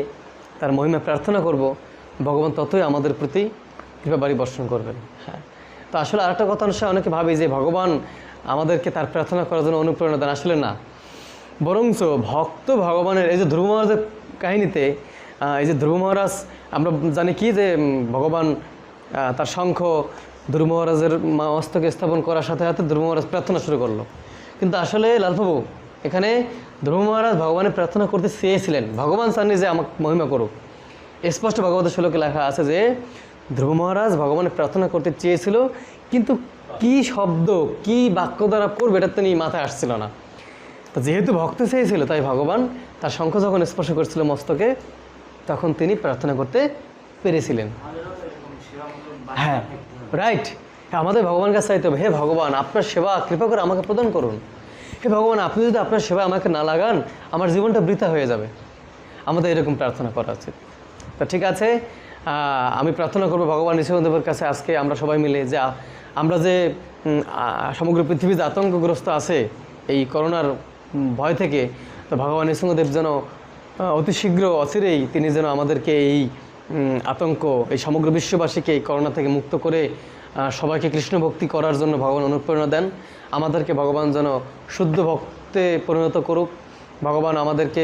তার মহিমা প্রার্থনা করব, ভগবান ততই আমাদের প্রতি কৃপাবাড়ি বর্ষণ করবেন। হ্যাঁ, তো আসলে আরেকটা কথা অনেকে ভাবে যে ভগবান আমাদেরকে তার প্রার্থনা করার জন্য অনুপ্রেরণা দেন, আসলে না। বরঞ্চ ভক্ত ভগবানের, এই যে ধ্রুব মহারাজের কাহিনীতে, এই যে ধ্রুব মহারাজ, আমরা জানি কি যে ভগবান তার শঙ্খ ধ্রুব মহারাজের মস্তকে স্থাপন করার সাথে সাথে ধ্রুব মহারাজ প্রার্থনা শুরু করলো। কিন্তু আসলে লালবাবু এখানে ধ্রুব মহারাজ ভগবানের প্রার্থনা করতে চেয়েছিলেন, ভগবান চাননি যে আমাকে মহিমা করুক। স্পষ্ট ভগবতের শ্লোকে লেখা আছে যে ধ্রুব মহারাজ ভগবানের প্রার্থনা করতে চেয়েছিল, কিন্তু কি শব্দ কি বাক্য দ্বারা করবে এটা তিনি মাথায় আসছিল না। তো যেহেতু ভক্ত চেয়েছিল তাই ভগবান তার শঙ্খ যখন স্পর্শ করছিল মস্তকে তখন তিনি প্রার্থনা করতে পেরেছিলেন। হ্যাঁ রাইট, আমাদের ভগবানের কাছে চাইতে হবে, হে ভগবান আপনার সেবা কৃপা করে আমাকে প্রদান করুন। হে ভগবান আপনি যদি আপনার সেবা আমাকে না লাগান আমার জীবনটা বৃথা হয়ে যাবে। আমাদের এরকম প্রার্থনা করা উচিত। তো ঠিক আছে, আমি প্রার্থনা করবো ভগবান নৃসিংহদেবের কাছে আজকে আমরা সবাই মিলে যে আমরা যে সমগ্র পৃথিবী যে আতঙ্কগ্রস্ত আছে এই করোনার ভয় থেকে, তো ভগবান নৃসিংহদেব যেন অতি শীঘ্র অচিরেই তিনি যেন আমাদেরকে এই আতঙ্ক এই সমগ্র বিশ্ববাসীকে এই করোনা থেকে মুক্ত করে সবাইকে কৃষ্ণ ভক্তি করার জন্য ভগবান অনুপ্রেরণা দেন। আমাদেরকে ভগবান যেন শুদ্ধ ভক্তে পরিণত করুক। ভগবান আমাদেরকে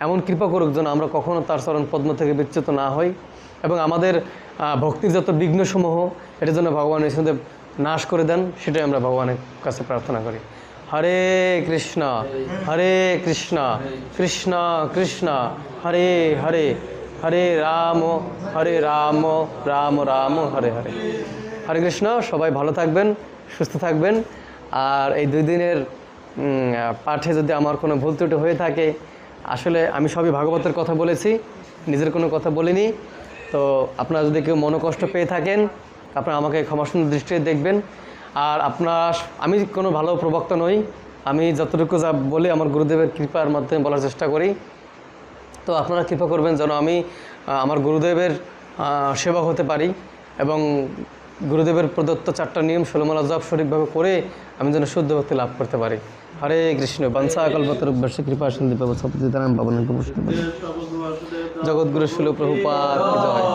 এমন কৃপা করুক যেন আমরা কখনও তার চরণ পদ্ম থেকে বিচ্যুত না হই, এবং আমাদের ভক্তির যত বিঘ্নসমূহ এটা যেন ভগবান নৃসিংহদেব নাশ করে দেন, সেটাই আমরা ভগবানের কাছে প্রার্থনা করি। হরে কৃষ্ণ কৃষ্ণ কৃষ্ণ হরে হরে, হরে রাম রাম রাম হরে হরে। হরে কৃষ্ণ। সবাই ভালো থাকবেন, সুস্থ থাকবেন। আর এই 2 দিনের পাঠে যদি আমার কোনো ভুল ত্রুটি হয়ে থাকে, আসলে আমি সবই ভাগবতের কথা বলেছি, নিজের কোনো কথা বলিনি। তো আপনারা যদি কেউ মনোকষ্ট পেয়ে থাকেন আপনারা আমাকে ক্ষমাসুন্দর দৃষ্টিতে দেখবেন। আর আমি কোনো ভালো প্রবক্তা নই, আমি যতটুকু যা বলি আমার গুরুদেবের কৃপার মাধ্যমে বলার চেষ্টা করি। তো আপনারা কৃপা করবেন যেন আমি আমার গুরুদেবের সেবক হতে পারি এবং গুরুদেবের প্রদত্ত 4টা নিয়ম 16 মালা জপ সঠিকভাবে করে আমি যেন শুদ্ধ ভক্তি লাভ করতে পারি। হরে কৃষ্ণ। বংশা কল্পতরুভ্যশ্চ কৃপা সিন্ধু ভবৎ সীতারাম পাবন জগৎগুরু শিল প্রভুপাদ কি জয়।